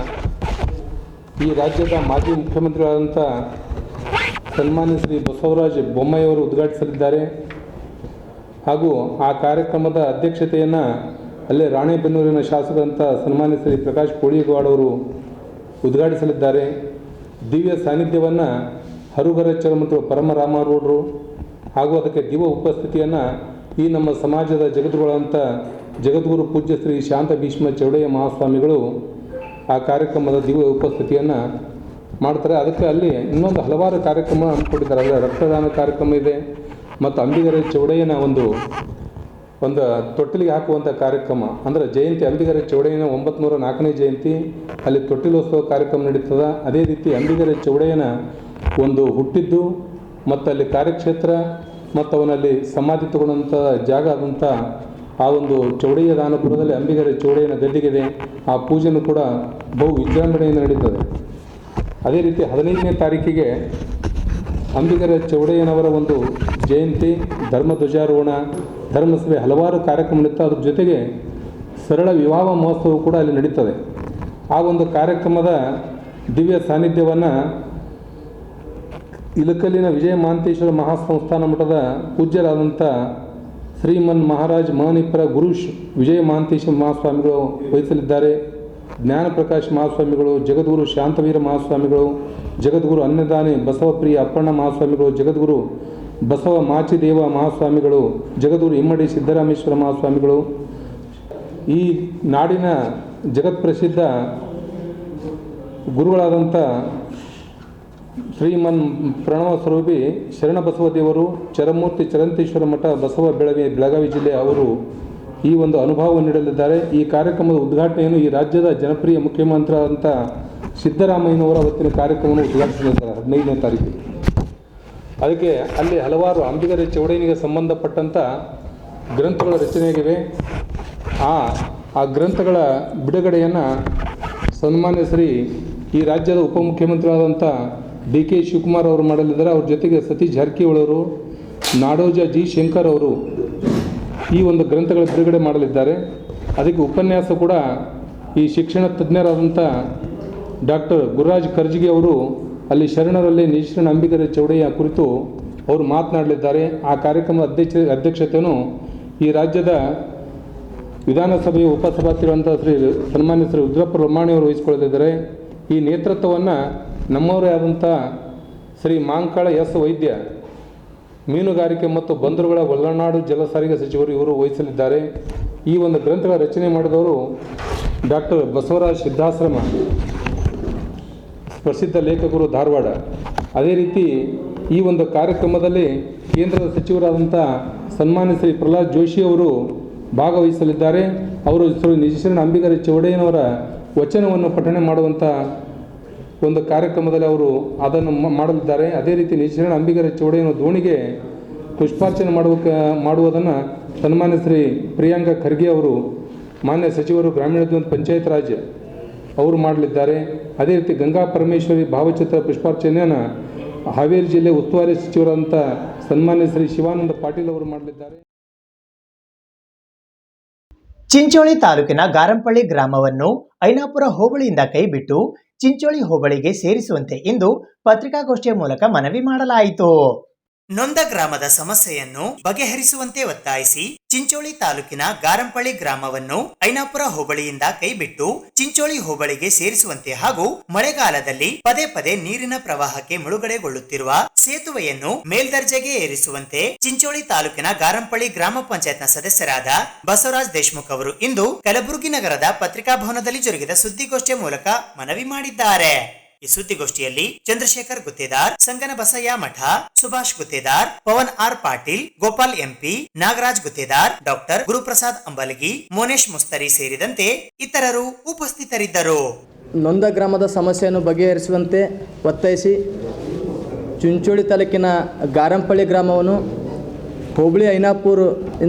ಈ ರಾಜ್ಯದ ಮಾಜಿ ಮುಖ್ಯಮಂತ್ರಿಗಳಾದಂಥ ಸನ್ಮಾನ್ಯ ಶ್ರೀ ಬಸವರಾಜ ಬೊಮ್ಮಾಯಿಯವರು ಉದ್ಘಾಟಿಸಲಿದ್ದಾರೆ. ಹಾಗೂ ಆ ಕಾರ್ಯಕ್ರಮದ ಅಧ್ಯಕ್ಷತೆಯನ್ನು ಅಲ್ಲೇ ರಾಣೆಬೆನ್ನೂರಿನ ಶಾಸಕರಂಥ ಸನ್ಮಾನ್ಯ ಶ್ರೀ ಪ್ರಕಾಶ್ ಕೋಳಿಗೌಡ ಅವರು ಉದ್ಘಾಟಿಸಲಿದ್ದಾರೆ. ದಿವ್ಯ ಸಾನ್ನಿಧ್ಯವನ್ನು ಹರುಗರಚರ ಮತ್ತು ಪರಮರಾಮರೂಢರು ಹಾಗೂ ಅದಕ್ಕೆ ದಿವ್ಯ ಉಪಸ್ಥಿತಿಯನ್ನು ಈ ನಮ್ಮ ಸಮಾಜದ ಜಗದ್ಗುರುಗಳಂಥ ಜಗದ್ಗುರು ಪೂಜ್ಯ ಶ್ರೀ ಶಾಂತ ಭೀಷ್ಮ ಚೌಡಯ್ಯ ಮಹಾಸ್ವಾಮಿಗಳು ಆ ಕಾರ್ಯಕ್ರಮದ ದಿವ್ಯ ಉಪಸ್ಥಿತಿಯನ್ನು ಮಾಡ್ತಾರೆ. ಅದಕ್ಕೆ ಅಲ್ಲಿ ಇನ್ನೊಂದು ಹಲವಾರು ಕಾರ್ಯಕ್ರಮ ಹಮ್ಮಿಕೊಂಡಿದ್ದಾರೆ. ಅದರ ರಕ್ತದಾನ ಕಾರ್ಯಕ್ರಮ ಇದೆ ಮತ್ತು ಅಂಬಿಗರ ಚೌಡಯ್ಯನ ಒಂದು ತೊಟ್ಟಿಲಿಗೆ ಹಾಕುವಂಥ ಕಾರ್ಯಕ್ರಮ, ಅಂದರೆ ಜಯಂತಿ ಅಂಬಿಗರ ಚೌಡಯ್ಯನ 904ನೇ ಜಯಂತಿ, ಅಲ್ಲಿ ತೊಟ್ಟಿಲೋತ್ಸವ ಕಾರ್ಯಕ್ರಮ ನಡೀತದೆ. ಅದೇ ರೀತಿ ಅಂಬಿಗರ ಚೌಡಯ್ಯನ ಒಂದು ಹುಟ್ಟಿದ್ದು ಮತ್ತು ಅಲ್ಲಿ ಕಾರ್ಯಕ್ಷೇತ್ರ ಮತ್ತು ಅವನಲ್ಲಿ ಸಮಾಧಿ ತಗೊಂಡಂಥ ಜಾಗ ಆದಂಥ ಆ ಒಂದು ಚೌಡಯ್ಯ ದಾನಪುರದಲ್ಲಿ ಅಂಬಿಗರ ಚೌಡಯ್ಯನ ಗದ್ದಿಗಿದೆ. ಆ ಪೂಜೆನೂ ಕೂಡ ಬಹು ವಿಜೃಂಭಣೆಯಿಂದ ನಡೀತದೆ. ಅದೇ ರೀತಿ 15ನೇ ತಾರೀಕಿಗೆ ಅಂಬಿಗರ ಚೌಡಯ್ಯನವರ ಒಂದು ಜಯಂತಿ, ಧರ್ಮ ಧ್ವಜಾರೋಹಣ, ಧರ್ಮಸಭೆ, ಹಲವಾರು ಕಾರ್ಯಕ್ರಮ ನಡೀತಾ. ಅದ್ರ ಜೊತೆಗೆ ಸರಳ ವಿವಾಹ ಮಹೋತ್ಸವ ಕೂಡ ಅಲ್ಲಿ ನಡೀತದೆ. ಆ ಒಂದು ಕಾರ್ಯಕ್ರಮದ ದಿವ್ಯ ಸಾನ್ನಿಧ್ಯವನ್ನು ಇಲಕಲ್ಲಿನ ವಿಜಯ ಮಹಾಂತೇಶ್ವರ ಮಹಾಸಂಸ್ಥಾನ ಮಠದ ಪೂಜ್ಯರಾದಂಥ ಶ್ರೀಮನ್ ಮಹಾರಾಜ್ ಮಹನೀಪರ ಗುರು ವಿಜಯ ಮಹಾಂತೇಶ್ವರ ಮಹಾಸ್ವಾಮಿಗಳು ವಹಿಸಲಿದ್ದಾರೆ. ಜ್ಞಾನ ಪ್ರಕಾಶ್ ಮಹಾಸ್ವಾಮಿಗಳು, ಜಗದ್ಗುರು ಶಾಂತವೀರ ಮಹಾಸ್ವಾಮಿಗಳು, ಜಗದ್ಗುರು ಅನ್ನದಾನಿ ಬಸವಪ್ರಿಯ ಅಪ್ಪಣ್ಣ ಮಹಾಸ್ವಾಮಿಗಳು, ಜಗದ್ಗುರು ಬಸವ ಮಾಚಿದೇವ ಮಹಾಸ್ವಾಮಿಗಳು, ಜಗದ್ಗುರು ಇಮ್ಮಡಿ ಸಿದ್ದರಾಮೇಶ್ವರ ಮಹಾಸ್ವಾಮಿಗಳು, ಈ ನಾಡಿನ ಜಗತ್ಪ್ರಸಿದ್ಧ ಗುರುಗಳಾದಂಥ ಶ್ರೀಮನ್ ಪ್ರಣವ ಸ್ವರೂಪಿ ಶರಣಬಸವ ದೇವರು, ಚರಮೂರ್ತಿ ಚರಂತೇಶ್ವರ ಮಠ ಬಸವ ಬೆಳಗಾವಿ ಜಿಲ್ಲೆ ಅವರು ಈ ಒಂದು ಅನುಭವ ನೀಡಲಿದ್ದಾರೆ. ಈ ಕಾರ್ಯಕ್ರಮದ ಉದ್ಘಾಟನೆಯನ್ನು ಈ ರಾಜ್ಯದ ಜನಪ್ರಿಯ ಮುಖ್ಯಮಂತ್ರಿ ಆದಂಥ ಸಿದ್ದರಾಮಯ್ಯನವರ ಅವತ್ತಿನ ಕಾರ್ಯಕ್ರಮವನ್ನು ಉದ್ಘಾಟಿಸಲಿದ್ದಾರೆ 15ನೇ ತಾರೀಕು. ಅದಕ್ಕೆ ಅಲ್ಲಿ ಹಲವಾರು ಅಂಬಿಗರ ಚೌಡಯ್ಯನಿಗೆ ಸಂಬಂಧಪಟ್ಟಂಥ ಗ್ರಂಥಗಳ ರಚನೆಯಾಗಿವೆ. ಆ ಗ್ರಂಥಗಳ ಬಿಡುಗಡೆಯನ್ನು ಸನ್ಮಾನ್ಯ ಶ್ರೀ ಈ ರಾಜ್ಯದ ಉಪಮುಖ್ಯಮಂತ್ರಿಯಾದಂಥ ಡಿ.ಕೆ. ಶಿವಕುಮಾರ್ ಅವರು ಮಾಡಲಿದ್ದಾರೆ. ಅವ್ರ ಜೊತೆಗೆ ಸತೀಶ್ ಜಾರಕಿಹೊಳಿ ಅವರು, ನಾಡೋಜ ಜಿ. ಶಂಕರ್ ಅವರು ಈ ಒಂದು ಗ್ರಂಥಗಳ ಬಿಡುಗಡೆ ಮಾಡಲಿದ್ದಾರೆ. ಅದಕ್ಕೆ ಉಪನ್ಯಾಸ ಕೂಡ ಈ ಶಿಕ್ಷಣ ತಜ್ಞರಾದಂಥ ಡಾಕ್ಟರ್ ಗುರುರಾಜ್ ಕರ್ಜಿಗೆ ಅವರು ಅಲ್ಲಿ ಶರಣರಲ್ಲಿ ನಿಜಶರಣ ಅಂಬಿಗರ ಚೌಡಯ್ಯ ಕುರಿತು ಅವರು ಮಾತನಾಡಲಿದ್ದಾರೆ. ಆ ಕಾರ್ಯಕ್ರಮದ ಅಧ್ಯಕ್ಷತೆಯನ್ನು ಈ ರಾಜ್ಯದ ವಿಧಾನಸಭೆಯ ಉಪಸಭಾಪತಿಗಳಂಥ ಸನ್ಮಾನ್ಯ ಶ್ರೀ ರುದ್ರಪ್ಪ ಲಮಾಣಿಯವರು ವಹಿಸಿಕೊಳ್ಳಲಿದ್ದಾರೆ. ಈ ನೇತೃತ್ವವನ್ನು ನಮ್ಮವರೇ ಆದಂಥ ಶ್ರೀ ಮಾಂಕಾಳ ಎಸ್ ವೈದ್ಯ, ಮೀನುಗಾರಿಕೆ ಮತ್ತು ಬಂದರುಗಳ ಒಳನಾಡು ಜಲ ಸಾರಿಗೆ ಸಚಿವರು ಇವರು ವಹಿಸಲಿದ್ದಾರೆ. ಈ ಒಂದು ಗ್ರಂಥಗಳ ರಚನೆ ಮಾಡಿದವರು ಡಾಕ್ಟರ್ ಬಸವರಾಜ್ ಸಿದ್ಧಾಶ್ರಮ, ಪ್ರಸಿದ್ಧ ಲೇಖಕರು, ಧಾರವಾಡ. ಅದೇ ರೀತಿ ಈ ಒಂದು ಕಾರ್ಯಕ್ರಮದಲ್ಲಿ ಕೇಂದ್ರದ ಸಚಿವರಾದಂಥ ಸನ್ಮಾನ್ಯ ಶ್ರೀ ಪ್ರಹ್ಲಾದ್ ಜೋಶಿ ಅವರು ಭಾಗವಹಿಸಲಿದ್ದಾರೆ. ಅವರು ಶ್ರೀ ನಿಜಶರಣ ಅಂಬಿಗರ ಚೌಡಯ್ಯನವರ ವಚನವನ್ನು ಪಠಣೆ ಮಾಡುವಂಥ ಒಂದು ಕಾರ್ಯಕ್ರಮದಲ್ಲಿ ಅವರು ಅದನ್ನು ಮಾಡಲಿದ್ದಾರೆ. ಅದೇ ರೀತಿ ಶರಣ ಅಂಬಿಗರ ಚೌಡಯ್ಯನ ದೋಣಿಗೆ ಪುಷ್ಪಾರ್ಚನೆ ಮಾಡುವುದನ್ನು ಸನ್ಮಾನ್ಯ ಶ್ರೀ ಪ್ರಿಯಾಂಕಾ ಖರ್ಗೆ ಅವರು, ಮಾನ್ಯ ಸಚಿವರು ಗ್ರಾಮೀಣಾಭಿವೃದ್ಧಿ ಪಂಚಾಯತ್ ರಾಜ್ ಅವರು ಮಾಡಲಿದ್ದಾರೆ. ಅದೇ ರೀತಿ ಗಂಗಾ ಪರಮೇಶ್ವರಿ ಭಾವಚಿತ್ರ ಪುಷ್ಪಾರ್ಚನೆಯನ್ನು ಹಾವೇರಿ ಜಿಲ್ಲೆ ಉಸ್ತುವಾರಿ ಸಚಿವರಾದಂಥ ಸನ್ಮಾನ್ಯ ಶ್ರೀ ಶಿವಾನಂದ ಪಾಟೀಲ್ ಅವರು ಮಾಡಲಿದ್ದಾರೆ. ಚಿಂಚೋಳಿ ತಾಲೂಕಿನ ಗಾರಂಪಳ್ಳಿ ಗ್ರಾಮವನ್ನು ಐನಾಪುರ ಹೋಬಳಿಯಿಂದ ಕೈಬಿಟ್ಟು ಚಿಂಚೋಳಿ ಹೋಬಳಿಗೆ ಸೇರಿಸುವಂತೆ ಇಂದು ಪತ್ರಿಕಾಗೋಷ್ಠಿಯ ಮೂಲಕ ಮನವಿ ಮಾಡಲಾಯಿತು. ನೊಂದ ಗ್ರಾಮದ ಸಮಸ್ಯೆಯನ್ನು ಬಗೆಹರಿಸುವಂತೆ ಒತ್ತಾಯಿಸಿ ಚಿಂಚೋಳಿ ತಾಲೂಕಿನ ಗಾರಂಪಳ್ಳಿ ಗ್ರಾಮವನ್ನು ಐನಾಪುರ ಹೋಬಳಿಯಿಂದ ಕೈಬಿಟ್ಟು ಚಿಂಚೋಳಿ ಹೋಬಳಿಗೆ ಸೇರಿಸುವಂತೆ ಹಾಗೂ ಮಳೆಗಾಲದಲ್ಲಿ ಪದೇ ಪದೇ ನೀರಿನ ಪ್ರವಾಹಕ್ಕೆ ಮುಳುಗಡೆಗೊಳ್ಳುತ್ತಿರುವ ಸೇತುವೆಯನ್ನು ಮೇಲ್ದರ್ಜೆಗೆ ಏರಿಸುವಂತೆ ಚಿಂಚೋಳಿ ತಾಲೂಕಿನ ಗಾರಂಪಳ್ಳಿ ಗ್ರಾಮ ಪಂಚಾಯತ್ನ ಸದಸ್ಯರಾದ ಬಸವರಾಜ್ ದೇಶಮುಖ್ ಅವರು ಇಂದು ಕಲಬುರಗಿ ನಗರದ ಪತ್ರಿಕಾಭವನದಲ್ಲಿ ಜರುಗಿದ ಸುದ್ದಿಗೋಷ್ಠಿಯ ಮೂಲಕ ಮನವಿ ಮಾಡಿದ್ದಾರೆ. ಈ ಸುದ್ದಿಗೋಷ್ಠಿಯಲ್ಲಿ Chandrashekhar Guttedar, Sangana Basayya Math, Subhash Guttedar, Pavan R Patil, Gopal MP, Nagaraj Guttedar, doctor Guruprasad Ambalagi, Monesh Mustari ಸೇರಿದಂತೆ ಇತರರು ಉಪಸ್ಥಿತರಿದ್ದರು. ನೊಂದ ಗ್ರಾಮದ ಸಮಸ್ಯೆಯನ್ನು ಬಗೆಹರಿಸುವಂತೆ ಒತ್ತಾಯಿಸಿ ಚಿಂಚೋಳಿ ತಾಲೂಕಿನ ಗಾರಂಪಳ್ಳಿ ಗ್ರಾಮವನ್ನು ಹೋಬಳಿ ಐನಾಪುರ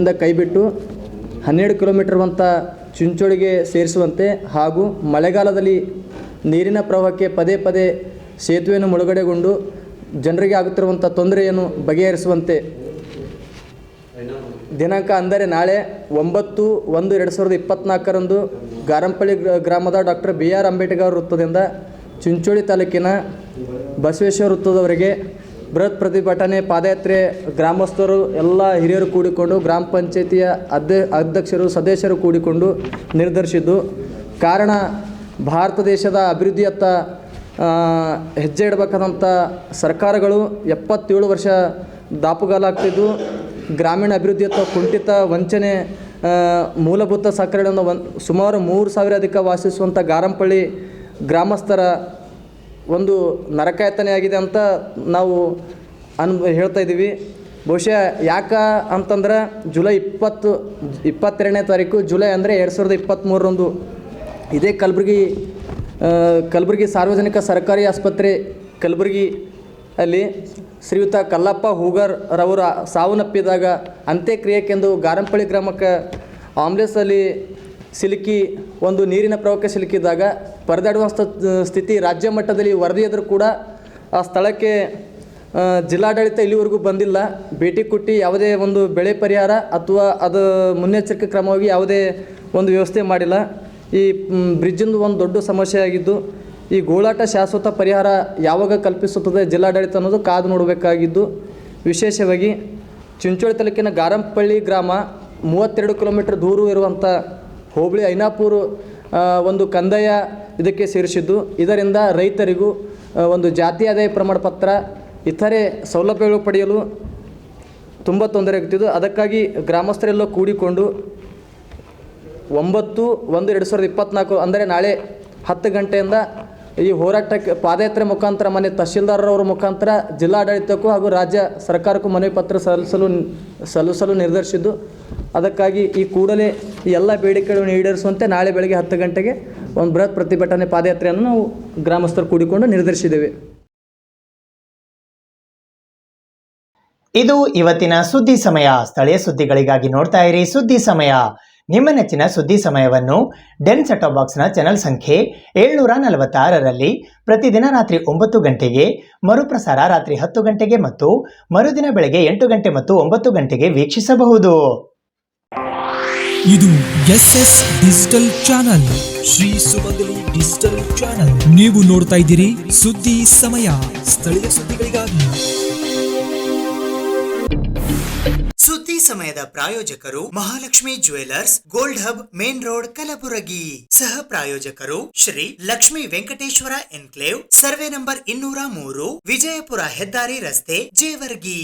ಇಂದ ಕೈಬಿಟ್ಟು 12 ಕಿಲೋಮೀಟರ್ ಅಂತ ಚಿಂಚೋಳಿಗೆ ಸೇರಿಸುವಂತೆ ಹಾಗೂ ಮಳೆಗಾಲದಲ್ಲಿ ನೀರಿನ ಪ್ರವಾಹಕ್ಕೆ ಪದೇ ಪದೇ ಸೇತುವೆಯನ್ನು ಮುಳುಗಡೆಗೊಂಡು ಜನರಿಗೆ ಆಗುತ್ತಿರುವಂಥ ತೊಂದರೆಯನ್ನು ಬಗೆಹರಿಸುವಂತೆ ದಿನಾಂಕ ಅಂದರೆ ನಾಳೆ 9/1/2024 ಗಾರಂಪಳ್ಳಿ ಗ್ರಾಮದ ಡಾಕ್ಟರ್ BR ಅಂಬೇಡ್ಕರ್ ವೃತ್ತದಿಂದ ಚಿಂಚೋಳಿ ತಾಲೂಕಿನ ಬಸವೇಶ್ವರ ವೃತ್ತದವರೆಗೆ ಬೃಹತ್ ಪ್ರತಿಭಟನೆ ಪಾದಯಾತ್ರೆ ಗ್ರಾಮಸ್ಥರು ಎಲ್ಲ ಹಿರಿಯರು ಕೂಡಿಕೊಂಡು ಗ್ರಾಮ ಪಂಚಾಯಿತಿಯ ಅಧ್ಯಕ್ಷರು ಸದಸ್ಯರು ಕೂಡಿಕೊಂಡು ನಿರ್ಧರಿಸಿದ್ದು. ಕಾರಣ ಭಾರತ ದೇಶದ ಅಭಿವೃದ್ಧಿಯತ್ತ ಹೆಜ್ಜೆ ಇಡಬೇಕಾದಂಥ ಸರ್ಕಾರಗಳು 77 ವರ್ಷ ದಾಪುಗಾಲಾಗ್ತಿದ್ದು ಗ್ರಾಮೀಣ ಅಭಿವೃದ್ಧಿಯತ್ತ ಕುಂಠಿತ ವಂಚನೆ ಮೂಲಭೂತ ಸೌಕರ್ಯಗಳನ್ನು ಸುಮಾರು 3,000 ಅಧಿಕ ವಾಸಿಸುವಂಥ ಗಾರಂಪಳ್ಳಿ ಗ್ರಾಮಸ್ಥರ ಒಂದು ನರಕಾಯತನೆಯಾಗಿದೆ ಅಂತ ನಾವು ಹೇಳ್ತಾ ಇದ್ದೀವಿ. ಬಹುಶಃ ಅಂತಂದ್ರೆ ಜುಲೈ 22ನೇ ತಾರೀಕು ಜುಲೈ ಅಂದರೆ 2023 ಇದೇ ಕಲಬುರಗಿ ಸಾರ್ವಜನಿಕ ಸರ್ಕಾರಿ ಆಸ್ಪತ್ರೆ ಕಲಬುರಗಿ ಅಲ್ಲಿ ಶ್ರೀಯುತ ಕಲ್ಲಪ್ಪ ಹೂಗರ್ ರವರ ಸಾವನ್ನಪ್ಪಿದಾಗ ಅಂತ್ಯಕ್ರಿಯೆಗೆಂದು ಗಾರಂಪಳ್ಳಿ ಗ್ರಾಮಕ್ಕೆ ಆಂಬುಲೆನ್ಸಲ್ಲಿ ಸಿಲುಕಿ ಒಂದು ನೀರಿನ ಪ್ರವಾಹಕ್ಕೆ ಸಿಲುಕಿದಾಗ ಪರದಾಡುವಂಥ ಸ್ಥಿತಿ ರಾಜ್ಯ ಮಟ್ಟದಲ್ಲಿ ವರದಿಯಾದರೂ ಕೂಡ ಆ ಸ್ಥಳಕ್ಕೆ ಜಿಲ್ಲಾಡಳಿತ ಇಲ್ಲಿವರೆಗೂ ಬಂದಿಲ್ಲ. ಭೇಟಿ ಕೊಟ್ಟು ಯಾವುದೇ ಒಂದು ಬೆಳೆ ಪರಿಹಾರ ಅಥವಾ ಅದು ಮುನ್ನೆಚ್ಚರಿಕೆ ಕ್ರಮವಾಗಿ ಯಾವುದೇ ಒಂದು ವ್ಯವಸ್ಥೆ ಮಾಡಿಲ್ಲ. ಈ ಬ್ರಿಡ್ಜಿಂದು ಒಂದು ದೊಡ್ಡ ಸಮಸ್ಯೆ ಆಗಿದ್ದು ಈ ಗೋಳಾಟ ಶಾಶ್ವತ ಪರಿಹಾರ ಯಾವಾಗ ಕಲ್ಪಿಸುತ್ತದೆ ಜಿಲ್ಲಾಡಳಿತ ಅನ್ನೋದು ಕಾದು ನೋಡಬೇಕಾಗಿದ್ದು. ವಿಶೇಷವಾಗಿ ಚಿಂಚೋಳಿ ತಾಲೂಕಿನ ಗಾರಂಪಳ್ಳಿ ಗ್ರಾಮ 32 ಕಿಲೋಮೀಟರ್ ದೂರ ಇರುವಂಥ ಹೋಬಳಿ ಐನಾಪುರ ಒಂದು ಕಂದಾಯ ಇದಕ್ಕೆ ಸೇರಿಸಿದ್ದು. ಇದರಿಂದ ರೈತರಿಗೂ ಒಂದು ಜಾತಿ ಆದಾಯ ಪ್ರಮಾಣ ಪತ್ರ ಇತರೆ ಸೌಲಭ್ಯಗಳು ಪಡೆಯಲು ತುಂಬ ತೊಂದರೆ ಆಗ್ತಿದ್ದು. ಅದಕ್ಕಾಗಿ ಗ್ರಾಮಸ್ಥರೆಲ್ಲ ಕೂಡಿಕೊಂಡು 9/1/2024 ಅಂದರೆ ನಾಳೆ 10 ಗಂಟೆಯಿಂದ ಈ ಹೋರಾಟಕ್ಕೆ ಪಾದಯಾತ್ರೆ ಮುಖಾಂತರ ಮನೆ ತಹಶೀಲ್ದಾರರವರ ಮುಖಾಂತರ ಜಿಲ್ಲಾಡಳಿತಕ್ಕೂ ಹಾಗೂ ರಾಜ್ಯ ಸರ್ಕಾರಕ್ಕೂ ಮನವಿ ಪತ್ರ ಸಲ್ಲಿಸಲು ನಿರ್ಧರಿಸಿದ್ದು. ಅದಕ್ಕಾಗಿ ಈ ಕೂಡಲೇ ಈ ಎಲ್ಲ ಬೇಡಿಕೆಗಳನ್ನು ಈಡೇರಿಸುವಂತೆ ನಾಳೆ ಬೆಳಗ್ಗೆ 10 ಗಂಟೆಗೆ ಒಂದು ಬೃಹತ್ ಪ್ರತಿಭಟನೆ ಪಾದಯಾತ್ರೆಯನ್ನು ನಾವು ಗ್ರಾಮಸ್ಥರು ಕೂಡಿಕೊಂಡು ನಿರ್ಧರಿಸಿದ್ದೇವೆ. ಇದು ಇವತ್ತಿನ ಸುದ್ದಿ ಸಮಯ. ಸ್ಥಳೀಯ ಸುದ್ದಿಗಳಿಗಾಗಿ ನೋಡ್ತಾ ಇರಿ ಸುದ್ದಿ ಸಮಯ. ನಿಮ್ಮ ನೆಚ್ಚಿನ ಸುದ್ದಿ ಸಮಯವನ್ನು ಡೆನ್ ಸೆಟಾಪ್ ಬಾಕ್ಸ್ನ ಚಾನೆಲ್ ಸಂಖ್ಯೆ 746ರಲ್ಲಿ ಪ್ರತಿದಿನ ರಾತ್ರಿ 9 ಗಂಟೆಗೆ, ಮರುಪ್ರಸಾರ ರಾತ್ರಿ 10 ಗಂಟೆಗೆ ಮತ್ತು ಮರುದಿನ ಬೆಳಗ್ಗೆ 8 ಗಂಟೆ ಮತ್ತು 9 ಗಂಟೆಗೆ ವೀಕ್ಷಿಸಬಹುದು. ಇದು SS ಡಿಜಿಟಲ್ ಚಾನಲ್, ಶ್ರೀ ಸುಮಂಗಲಿ ಡಿಜಿಟಲ್ ಚಾನಲ್. ನೀವು ನೋಡ್ತಾ ಇದ್ದೀರಿ ಸುದ್ದಿ ಸಮಯ, ಸ್ಥಳೀಯ ಸುದ್ದಿಗಳಿಗಾಗಿ. ಸುದ್ದಿ ಸಮಯದ ಪ್ರಾಯೋಜಕರು Mahalakshmi jewellers, gold hub, main road, Kalaburagi. ಸಹ ಪ್ರಾಯೋಜಕರು Shri Lakshmi Venkateshwara enclave, survey number 203, Vijayapura ಹೆದ್ದಾರಿ ರಸ್ತೆ, Jevargi.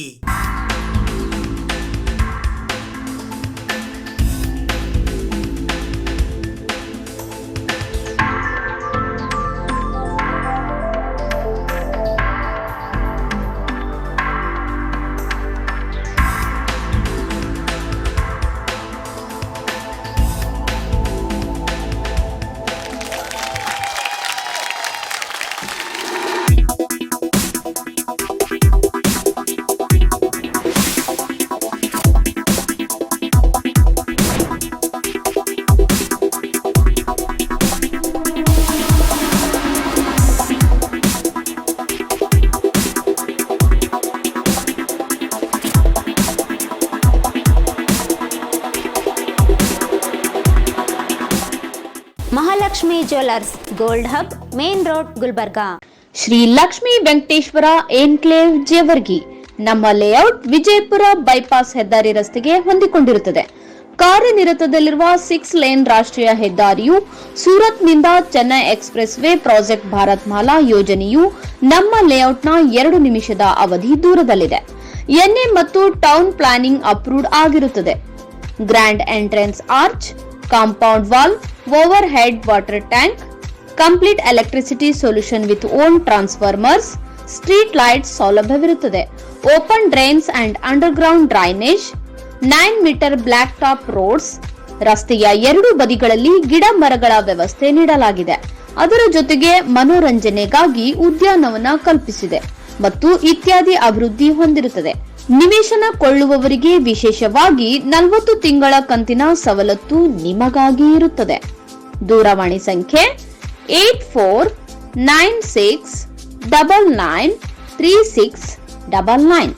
Mahalakshmi jewellers gold hub main road Gulbarga. Shri Lakshmi Venkateshwara enclave Jevargi. ನಮ್ಮ ಲೇಔಟ್ ವಿಜಯಪುರ ಬೈಪಾಸ್ ಹೆದ್ದಾರಿ ರಸ್ತೆಗೆ ಹೊಂದಿಕೊಂಡಿರುತ್ತದೆ. ಕಾರ್ಯನಿರತದಲ್ಲಿರುವ 6 ಲೇನ್ ರಾಷ್ಟ್ರೀಯ ಹೆದ್ದಾರಿಯು ಸೂರತ್ನಿಂದ Chennai expressway project Bharat Mala ಯೋಜನೆಯು ನಮ್ಮ ಲೇಔಟ್ನ 2 ನಿಮಿಷದ ಅವಧಿ ದೂರದಲ್ಲಿದೆ. ಎನ್ಎ ಮತ್ತು ಟೌನ್ ಪ್ಲಾನಿಂಗ್ ಅಪ್ರೂವ್ಡ್ ಆಗಿರುತ್ತದೆ. Grand entrance arch, compound wall, overhead water tank, complete electricity solution with own transformers, street lights ಸೌಲಭ್ಯವಿರುತ್ತದೆ. Open drains and underground drainage, 9 metre blacktop roads, ರಸ್ತೆಯ 2 ಬದಿಗಳಲ್ಲಿ ಗಿಡ ಮರಗಳ ವ್ಯವಸ್ಥೆ ನೀಡಲಾಗಿದೆ. ಅದರ ಜೊತೆಗೆ ಮನೋರಂಜನೆಗಾಗಿ ಉದ್ಯಾನವನ ಕಲ್ಪಿಸಿದೆ ಮತ್ತು ಇತ್ಯಾದಿ ಅಭಿವೃದ್ಧಿ ಹೊಂದಿರುತ್ತದೆ. ನಿವೇಶನ ಕೊಳ್ಳುವವರಿಗೆ ವಿಶೇಷವಾಗಿ 40 ತಿಂಗಳ ಕಂತಿನ ಸವಲತ್ತು ನಿಮಗಾಗಿ ಇರುತ್ತದೆ. ದೂರವಾಣಿ ಸಂಖ್ಯೆ 8496993699.